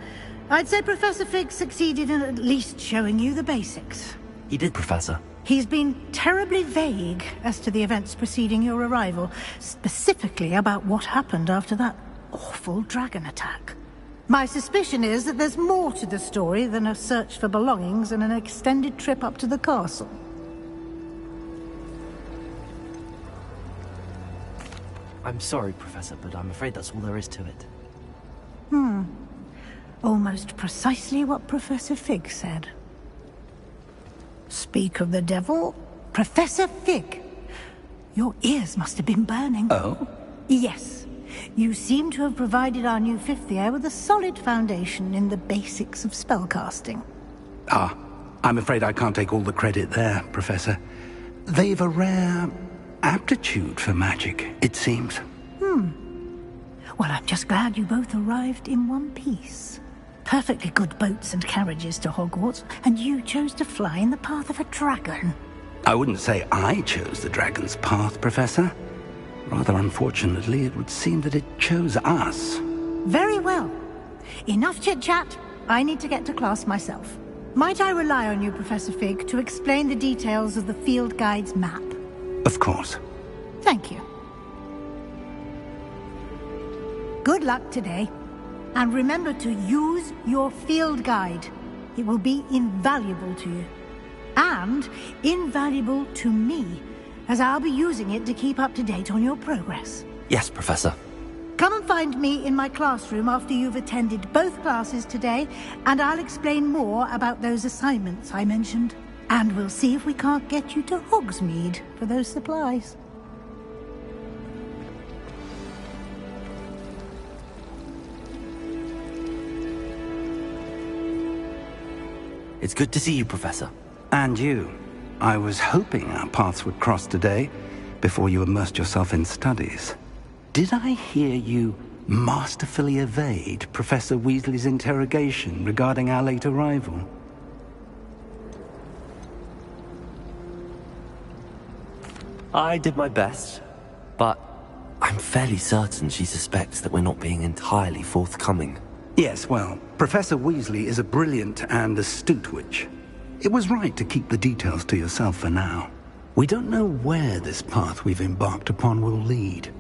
S10: I'd say Professor Fig succeeded in at least showing you the basics.
S2: He did, Professor.
S10: He's been terribly vague as to the events preceding your arrival, specifically about what happened after that awful dragon attack. My suspicion is that there's more to the story than a search for belongings and an extended trip up to the castle.
S2: I'm sorry, Professor, but I'm afraid that's all there is to it.
S10: Almost precisely what Professor Fig said. Speak of the devil, Professor Fig, your ears must have been burning.
S3: Oh?
S10: Yes. You seem to have provided our new fifth year with a solid foundation in the basics of spellcasting.
S3: Ah, I'm afraid I can't take all the credit there, Professor. They've a rare aptitude for magic, it seems.
S10: Well, I'm just glad you both arrived in one piece. Perfectly good boats and carriages to Hogwarts, and you chose to fly in the path of a dragon.
S3: I wouldn't say I chose the dragon's path, Professor. Rather unfortunately, it would seem that it chose us.
S10: Very well. Enough chit-chat. I need to get to class myself. Might I rely on you, Professor Fig, to explain the details of the field guide's map?
S3: Of course.
S10: Thank you. Good luck today. And remember to use your field guide. It will be invaluable to you. And invaluable to me, as I'll be using it to keep up to date on your progress.
S2: Yes, Professor.
S10: Come and find me in my classroom after you've attended both classes today, and I'll explain more about those assignments I mentioned. And we'll see if we can't get you to Hogsmeade for those supplies.
S2: It's good to see you, Professor.
S3: And you. I was hoping our paths would cross today, before you immersed yourself in studies. Did I hear you masterfully evade Professor Weasley's interrogation regarding our late arrival?
S2: I did my best, but I'm fairly certain she suspects that we're not being entirely forthcoming.
S3: Yes, well, Professor Weasley is a brilliant and astute witch. It was right to keep the details to yourself for now. We don't know where this path we've embarked upon will lead.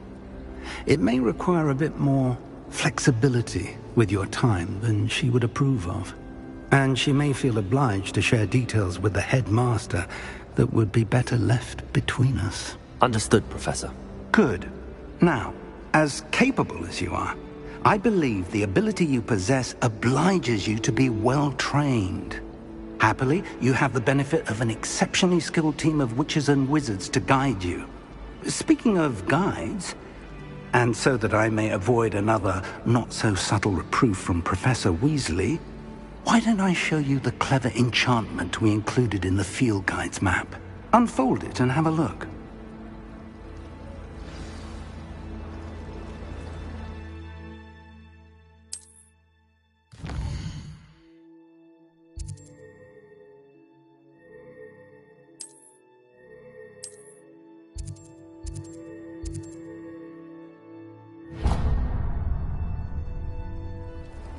S3: It may require a bit more flexibility with your time than she would approve of. And she may feel obliged to share details with the headmaster that would be better left between us.
S2: Understood, Professor.
S3: Good. Now, as capable as you are, I believe the ability you possess obliges you to be well trained. Happily, you have the benefit of an exceptionally skilled team of witches and wizards to guide you. Speaking of guides, and so that I may avoid another not-so-subtle reproof from Professor Weasley, why don't I show you the clever enchantment we included in the field guide's map? Unfold it and have a look.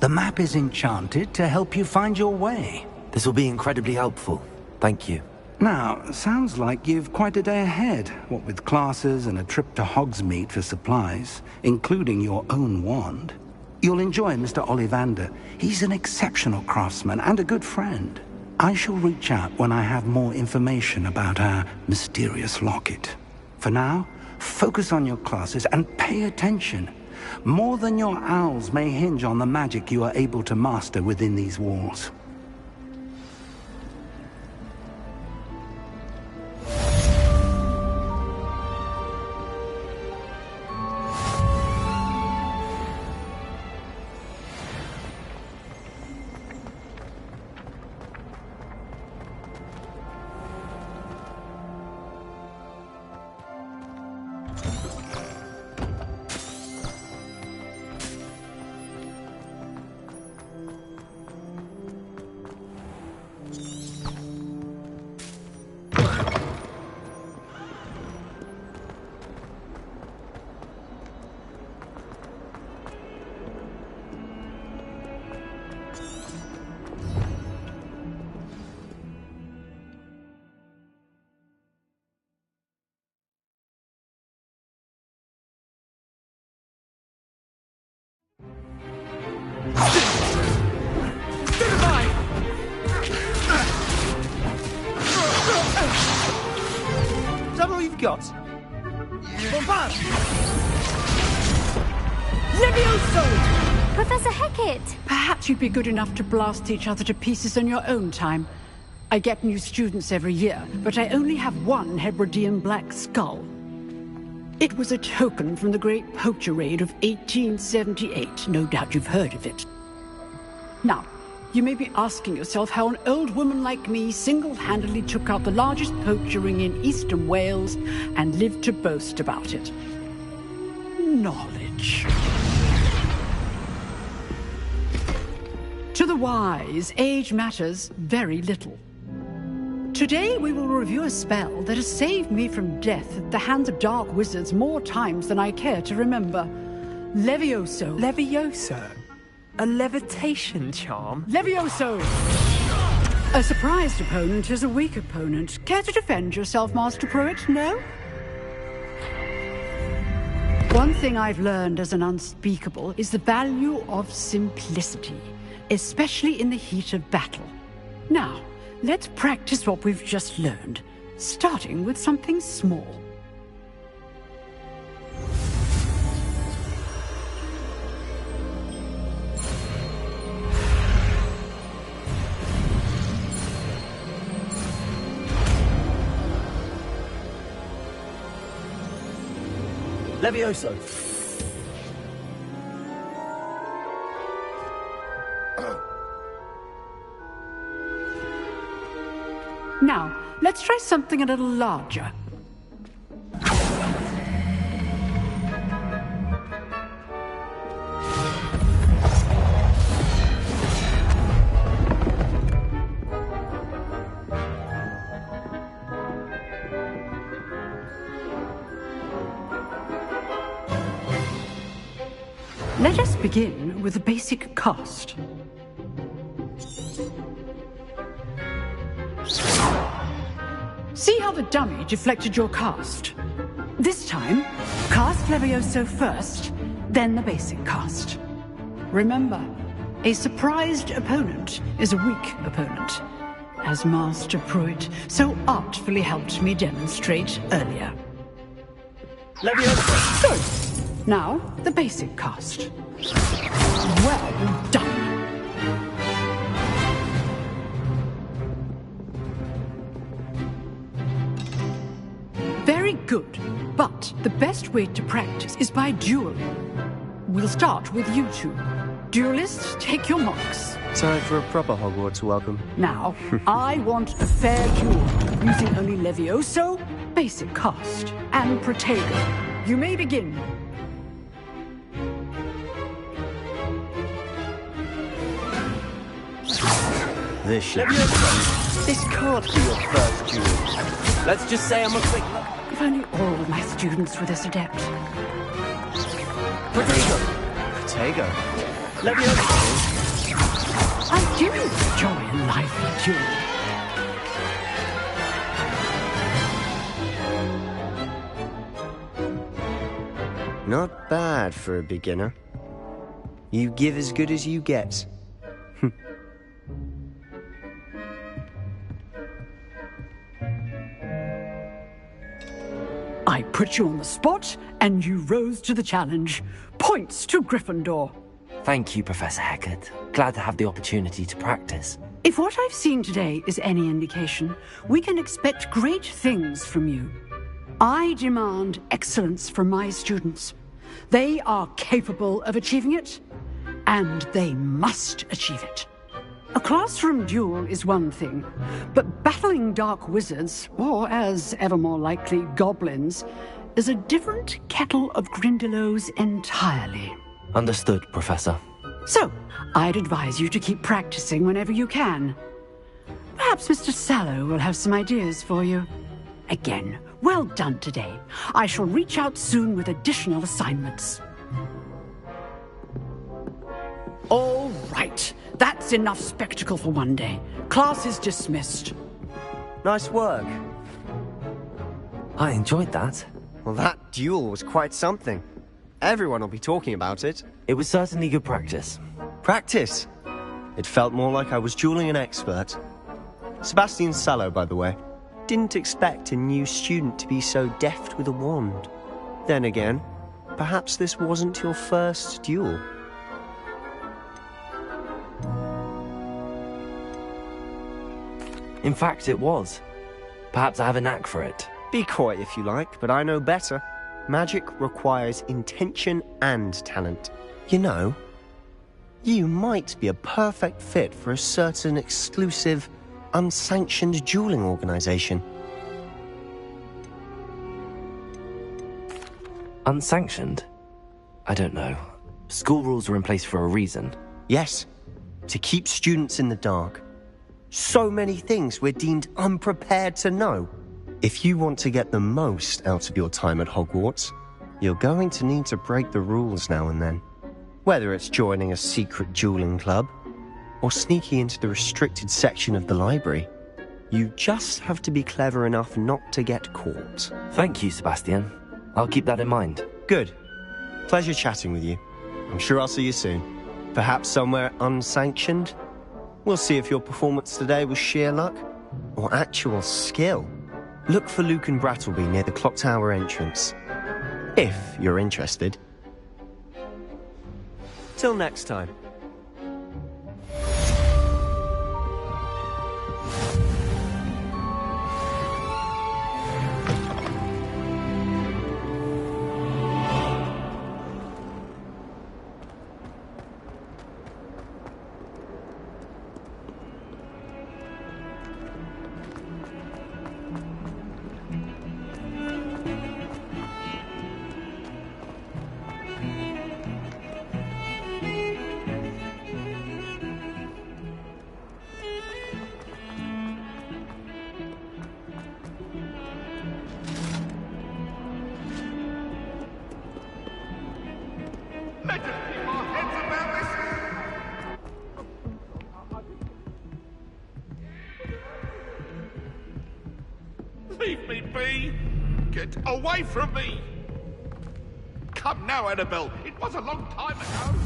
S3: The map is enchanted to help you find your way.
S2: This will be incredibly helpful. Thank you.
S3: Now, sounds like you've quite a day ahead, what with classes and a trip to Hogsmeade for supplies, including your own wand. You'll enjoy Mr. Ollivander. He's an exceptional craftsman and a good friend. I shall reach out when I have more information about our mysterious locket. For now, focus on your classes and pay attention. More than your owls may hinge on the magic you are able to master within these walls.
S14: Is that all you've got? Bombard!
S13: Levioso! Professor Hecat!
S18: Perhaps you'd be good enough to blast each other to pieces on your own time. I get new students every year, but I only have one Hebridean black skull. It was a token from the Great Poacher Raid of 1878. No doubt you've heard of it. Now, you may be asking yourself how an old woman like me single-handedly took out the largest poacher ring in eastern Wales and lived to boast about it. Knowledge. To the wise, age matters very little. Today we will review a spell that has saved me from death at the hands of dark wizards more times than I care to remember. Levioso.
S17: Levioso? A levitation charm?
S18: Levioso! A surprised opponent is a weak opponent. Care to defend yourself, Master Pruitt? No? One thing I've learned as an unspeakable is the value of simplicity, especially in the heat of battle. Now, let's practice what we've just learned, starting with something small.
S2: Levioso.
S18: Now, let's try something a little larger. Let us begin with a basic cast. See how the dummy deflected your cast? This time, cast Levioso first, then the basic cast. Remember, a surprised opponent is a weak opponent, as Master Pruitt so artfully helped me demonstrate earlier.
S2: Levioso!
S18: Good. Now, the basic cast. Well done. Very good, but the best way to practice is by dueling. We'll start with you two. Duelists, take your marks.
S19: Time for a proper Hogwarts welcome.
S18: Now, I want a fair duel, using only Levioso, basic cast, and Protego. You may begin.
S19: This can't be your first duel. Let's just say I'm a quick look.
S18: If only all of my students were this adept.
S19: Protego. Levioso.
S18: I do enjoy a lively duel.
S19: Not bad for a beginner. You give as good as you get.
S18: I put you on the spot, and you rose to the challenge. Points to Gryffindor.
S2: Thank you, Professor Hecat. Glad to have the opportunity to practice.
S18: If what I've seen today is any indication, we can expect great things from you. I demand excellence from my students. They are capable of achieving it, and they must achieve it. A classroom duel is one thing, but battling dark wizards, or as ever more likely, goblins, is a different kettle of Grindylows entirely.
S2: Understood, Professor.
S18: So, I'd advise you to keep practicing whenever you can. Perhaps Mr. Sallow will have some ideas for you. Again, well done today. I shall reach out soon with additional assignments. All right. That's enough spectacle for one day. Class is dismissed.
S19: Nice work.
S2: I enjoyed that.
S19: Well, that duel was quite something. Everyone will be talking about it.
S2: It was certainly good practice.
S19: Practice? It felt more like I was dueling an expert. Sebastian Sallow, by the way. Didn't expect a new student to be so deft with a wand. Then again, perhaps this wasn't your first duel.
S2: In fact, it was. Perhaps I have a knack for it.
S19: Be coy if you like, but I know better. Magic requires intention and talent. You know, you might be a perfect fit for a certain exclusive, unsanctioned dueling organization.
S2: Unsanctioned? I don't know. School rules are in place for a reason.
S19: Yes, to keep students in the dark. So many things we're deemed unprepared to know. If you want to get the most out of your time at Hogwarts, you're going to need to break the rules now and then. Whether it's joining a secret dueling club, or sneaking into the restricted section of the library, you just have to be clever enough not to get caught.
S2: Thank you, Sebastian. I'll keep that in mind.
S19: Good. Pleasure chatting with you. I'm sure I'll see you soon. Perhaps somewhere unsanctioned? We'll see if your performance today was sheer luck, or actual skill. Look for Luke and Brattleby near the clock tower entrance. If you're interested. Till next time.
S20: Leave me be! Get away from me! Come now, Annabelle. It was a long time ago.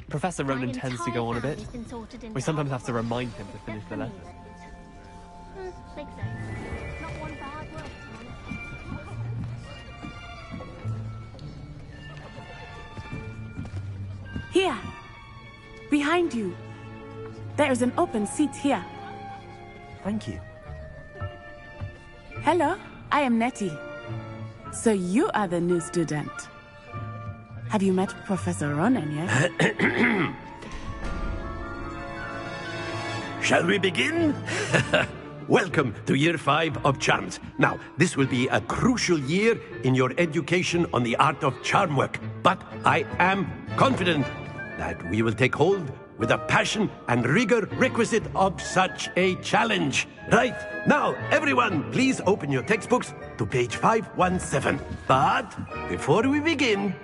S17: Professor Ronan tends to go on a bit. We sometimes have to remind him to finish the letter.
S15: Here! Behind you! There is an open seat here.
S2: Thank you.
S15: Hello, I am Nettie. So you are the new student. Have you met Professor Ronan yet?
S21: Shall we begin? Welcome to Year 5 of Charms. Now, this will be a crucial year in your education on the art of charm work, but I am confident that we will take hold with the passion and rigor requisite of such a challenge. Right, now, everyone, please open your textbooks to page 517. But before we begin,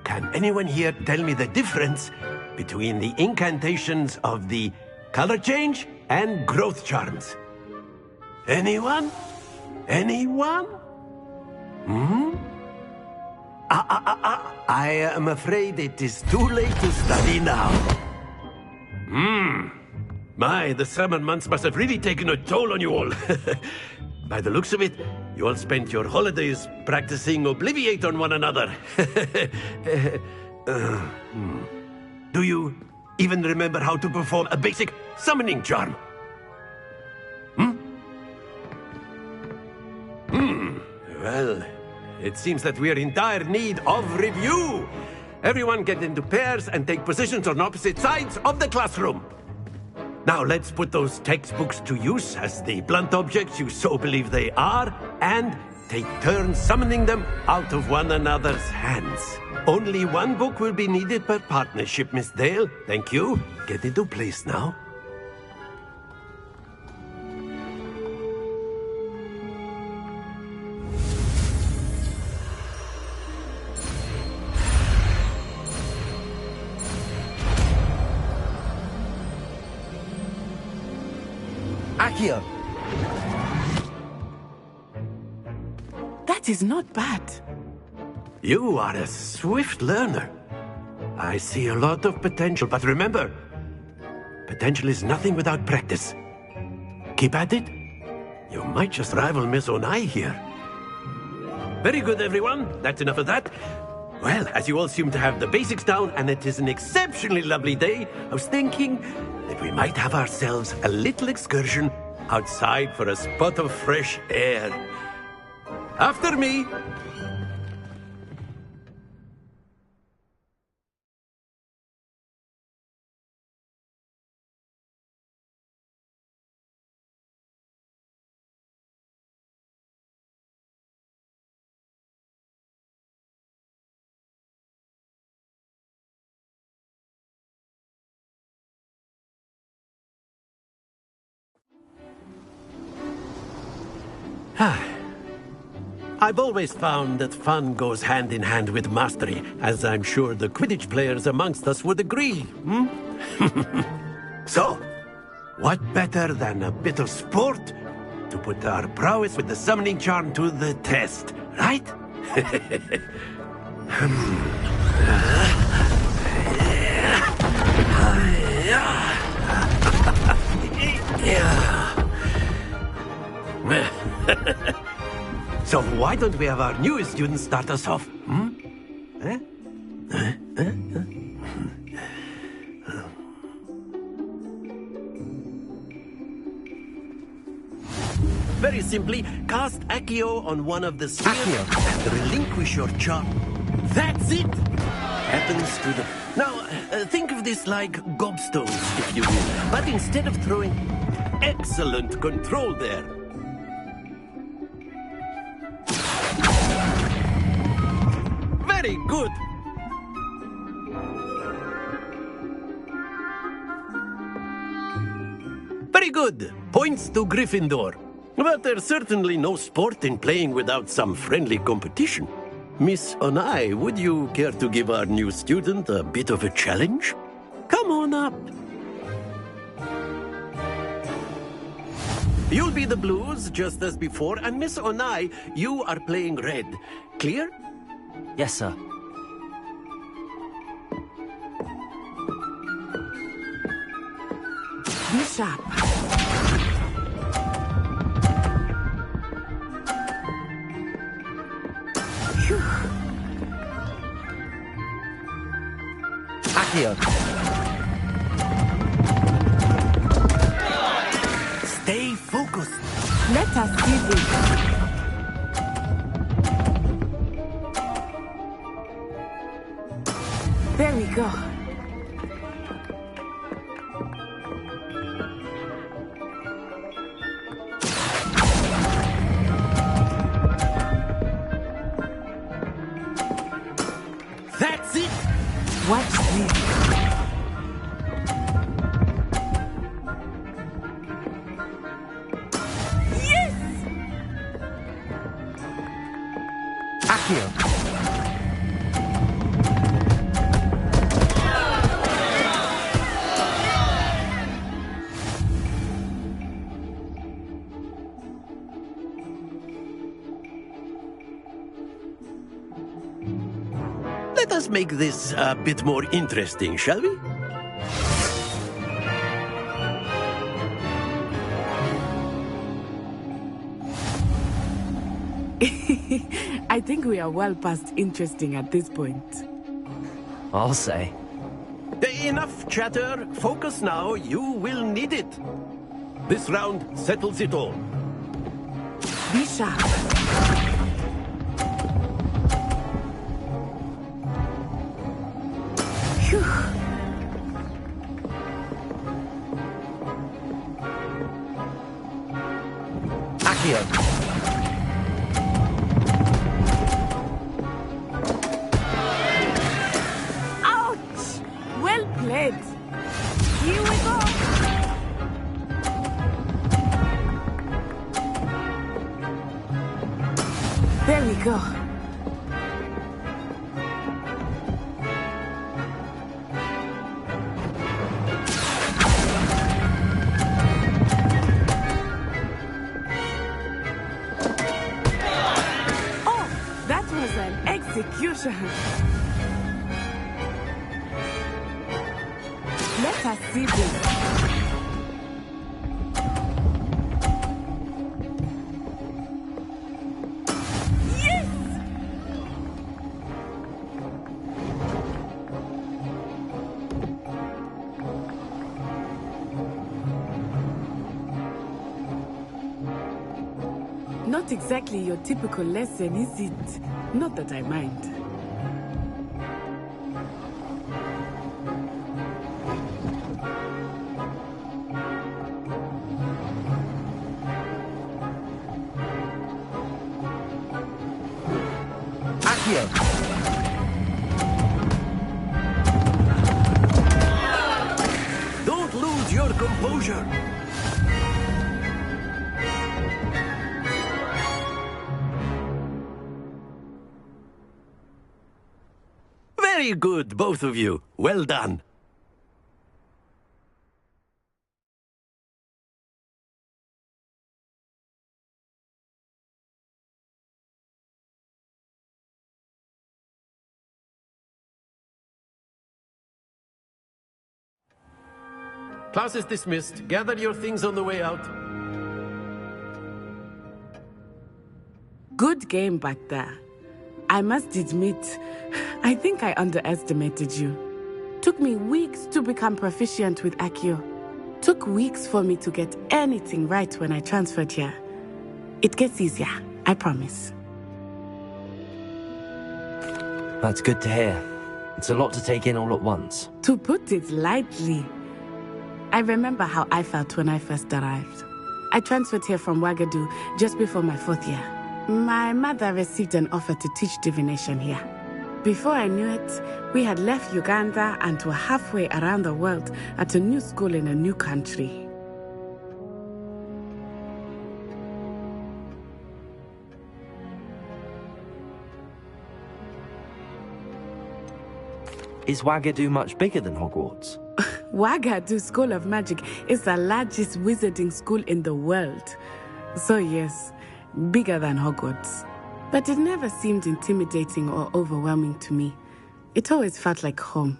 S21: can anyone here tell me the difference between the incantations of the color change and growth charms? Anyone? Anyone? I am afraid it is too late to study now. My, the summer months must have really taken a toll on you all. By the looks of it, you all spent your holidays practicing Obliviate on one another. Do you even remember how to perform a basic summoning charm? Well, it seems that we are in dire need of review. Everyone get into pairs and take positions on opposite sides of the classroom. Now let's put those textbooks to use as the blunt objects you so believe they are, and take turns summoning them out of one another's hands. Only one book will be needed per partnership, Miss Dale. Thank you. Get into place now.
S2: Accio!
S15: That is not bad.
S21: You are a swift learner. I see a lot of potential, but remember, potential is nothing without practice. Keep at it. You might just rival Miss Onai here. Very good, everyone. That's enough of that. Well, as you all seem to have the basics down, and it is an exceptionally lovely day, I was thinking that we might have ourselves a little excursion outside for a spot of fresh air. After me. I've always found that fun goes hand in hand with mastery, as I'm sure the Quidditch players amongst us would agree. So, what better than a bit of sport to put our prowess with the summoning charm to the test, right? So why don't we have our newest student start us off? Very simply, cast Accio on one of the spheres and relinquish your charm. That's it! Happens to the... Now, think of this like gobstones, if you will. But instead of throwing... Excellent control there. Very good. Very good. Points to Gryffindor. But there's certainly no sport in playing without some friendly competition. Miss Onai, would you care to give our new student a bit of a challenge? Come on up. You'll be the blues, just as before, and Miss Onai, you are playing red. Clear?
S2: Yes, sir.
S15: Be sharp.
S2: Accio.
S21: Stay focused.
S15: Let us see this. There we go.
S21: That's it!
S15: Watch this.
S21: Yes!
S2: Accio.
S21: Let us make this a bit more interesting, shall we?
S15: I think we are well past interesting at this point.
S2: I'll say.
S21: Enough chatter. Focus now. You will need it. This round settles it all.
S15: Be sharp. Phew.
S2: Accio.
S15: Ouch! Well played. Here we go. There we go. execution. Let us see this. Not exactly your typical lesson, is it? Not that I mind.
S21: Don't lose your composure. Very good, both of you. Well done. Class is dismissed. Gather your things on the way out.
S15: Good game back there. I must admit, I think I underestimated you. Took me weeks to become proficient with Accio. Took weeks for me to get anything right when I transferred here. It gets easier, I promise.
S2: That's good to hear. It's a lot to take in all at once.
S15: To put it lightly, I remember how I felt when I first arrived. I transferred here from Wagadu just before my 4th year. My mother received an offer to teach divination here. Before I knew it, we had left Uganda and were halfway around the world at a new school in a new country.
S2: Is Wagadu much bigger than Hogwarts?
S15: Wagadu School of Magic is the largest wizarding school in the world. So yes, bigger than Hogwarts. But it never seemed intimidating or overwhelming to me. It always felt like home.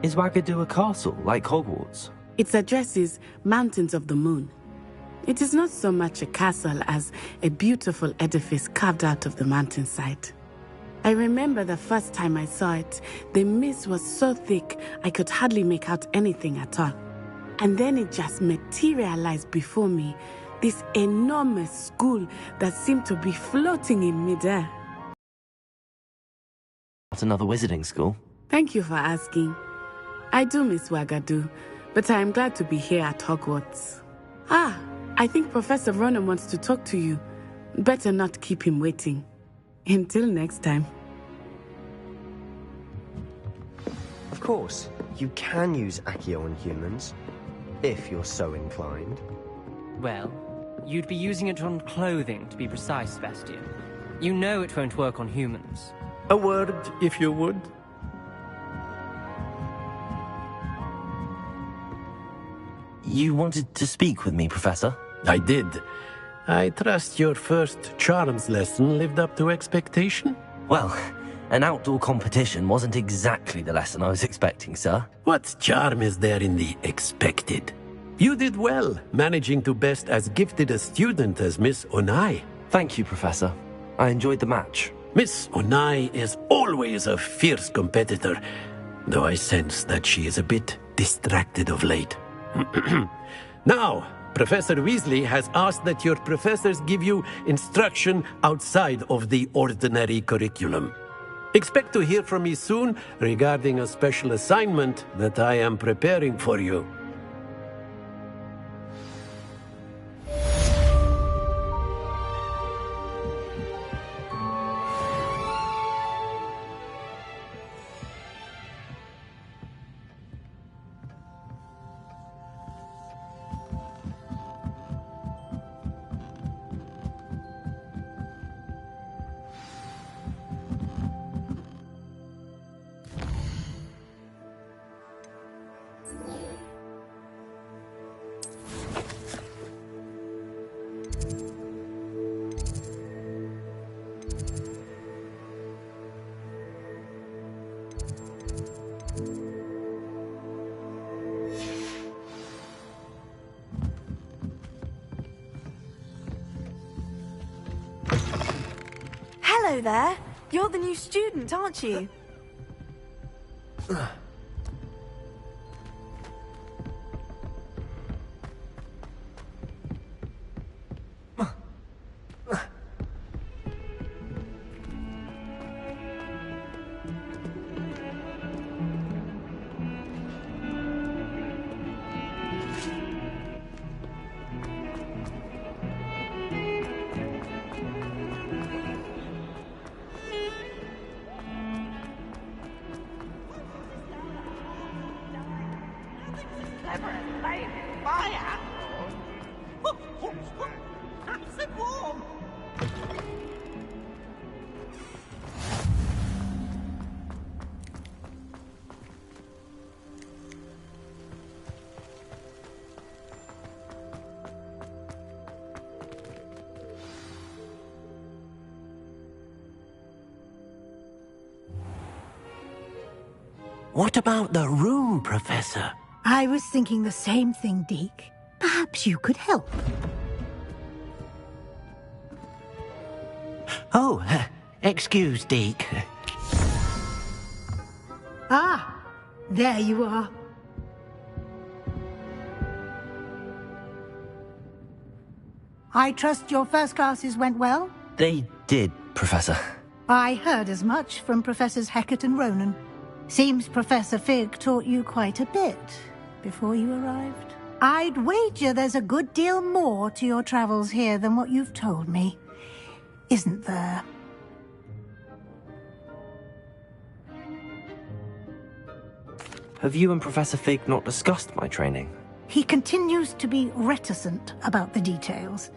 S2: Is Wagadu a castle, like Hogwarts?
S15: Its address is Mountains of the Moon. It is not so much a castle as a beautiful edifice carved out of the mountainside. I remember the first time I saw it, the mist was so thick I could hardly make out anything at all. And then it just materialized before me, this enormous school that seemed to be floating in midair.
S2: Not another wizarding school?
S15: Thank you for asking. I do miss Wagadu, but I am glad to be here at Hogwarts. I think Professor Ronan wants to talk to you. Better not keep him waiting. Until next time.
S19: Of course, you can use Accio on humans, if you're so inclined.
S1: Well, you'd be using it on clothing, to be precise, Sebastian. You know it won't work on humans.
S21: A word, if you would.
S2: You wanted to speak with me, Professor?
S21: I did. I trust your first charms lesson lived up to expectation?
S2: Well, an outdoor competition wasn't exactly the lesson I was expecting, sir.
S21: What charm is there in the expected? You did well, managing to best as gifted a student as Miss Onai.
S2: Thank you, Professor. I enjoyed the match.
S21: Miss Onai is always a fierce competitor, though I sense that she is a bit distracted of late. Now, Professor Weasley has asked that your professors give you instruction outside of the ordinary curriculum. Expect to hear from me soon regarding a special assignment that I am preparing for you.
S4: Hello there. You're the new student, aren't you?
S21: What about the room, Professor?
S10: I was thinking the same thing, Deke. Perhaps you could help.
S21: Oh, excuse, Deke.
S10: Ah, there you are. I trust your first classes went well?
S2: They did, Professor.
S10: I heard as much from Professors Hecat and Ronan. Seems Professor Fig taught you quite a bit before you arrived. I'd wager there's a good deal more to your travels here than what you've told me. Isn't there?
S2: Have you and Professor Fig not discussed my training?
S10: He continues to be reticent about the details,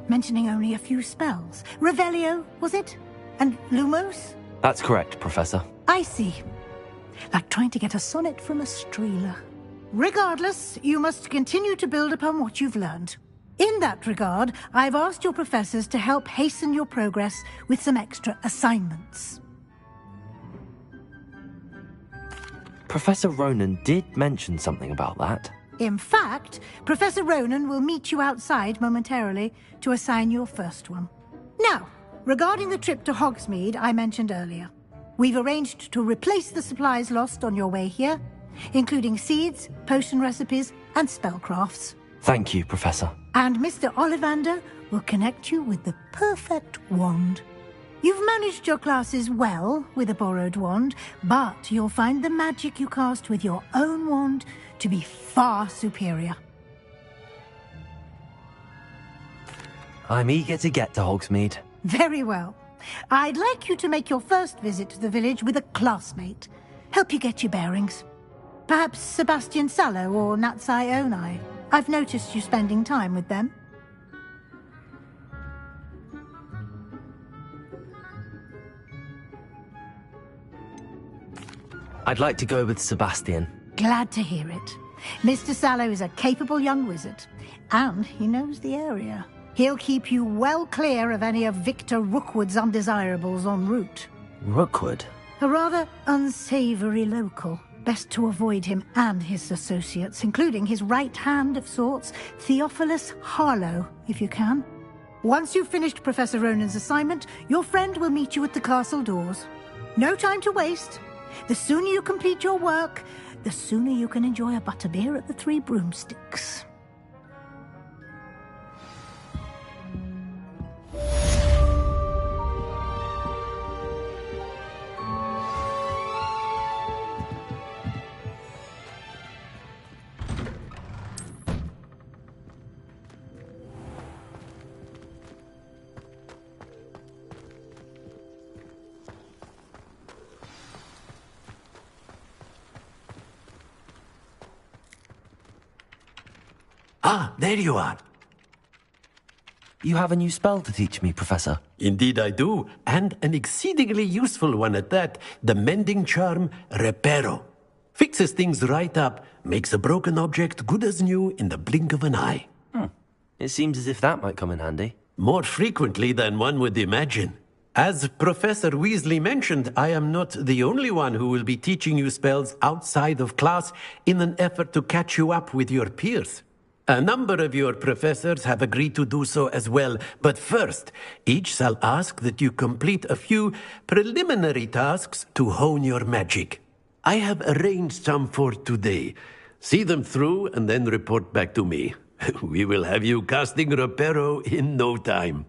S10: mentioning only a few spells. Revelio, was it? And Lumos?
S2: That's correct, Professor.
S10: I see. Like trying to get a sonnet from a streeler. Regardless, you must continue to build upon what you've learned. In that regard, I've asked your professors to help hasten your progress with some extra assignments.
S2: Professor Ronan did mention something about that.
S10: In fact, Professor Ronan will meet you outside momentarily to assign your first one. Now, regarding the trip to Hogsmeade I mentioned earlier, we've arranged to replace the supplies lost on your way here, including seeds, potion recipes, and spellcrafts.
S2: Thank you, Professor.
S10: And Mr. Ollivander will connect you with the perfect wand. You've managed your classes well with a borrowed wand, but you'll find the magic you cast with your own wand to be far superior.
S2: I'm eager to get to Hogsmeade.
S10: Very well. I'd like you to make your first visit to the village with a classmate. Help you get your bearings. Perhaps Sebastian Sallow or Natsai Onai. I've noticed you spending time with them.
S2: I'd like to go with Sebastian.
S10: Glad to hear it. Mr. Sallow is a capable young wizard, and he knows the area. He'll keep you well clear of any of Victor Rookwood's undesirables en route.
S2: Rookwood?
S10: A rather unsavory local. Best to avoid him and his associates, including his right hand of sorts, Theophilus Harlow, if you can. Once you've finished Professor Ronan's assignment, your friend will meet you at the castle doors. No time to waste. The sooner you complete your work, the sooner you can enjoy a butterbeer at the Three Broomsticks.
S21: Ah, there you are.
S2: You have a new spell to teach me, Professor.
S21: Indeed I do, and an exceedingly useful one at that. The mending charm, Reparo. Fixes things right up, makes a broken object good as new in the blink of an eye.
S2: It seems as if that might come in handy.
S21: More frequently than one would imagine. As Professor Weasley mentioned, I am not the only one who will be teaching you spells outside of class in an effort to catch you up with your peers. A number of your professors have agreed to do so as well, but first, each shall ask that you complete a few preliminary tasks to hone your magic. I have arranged some for today. See them through and then report back to me. We will have you casting Reparo in no time.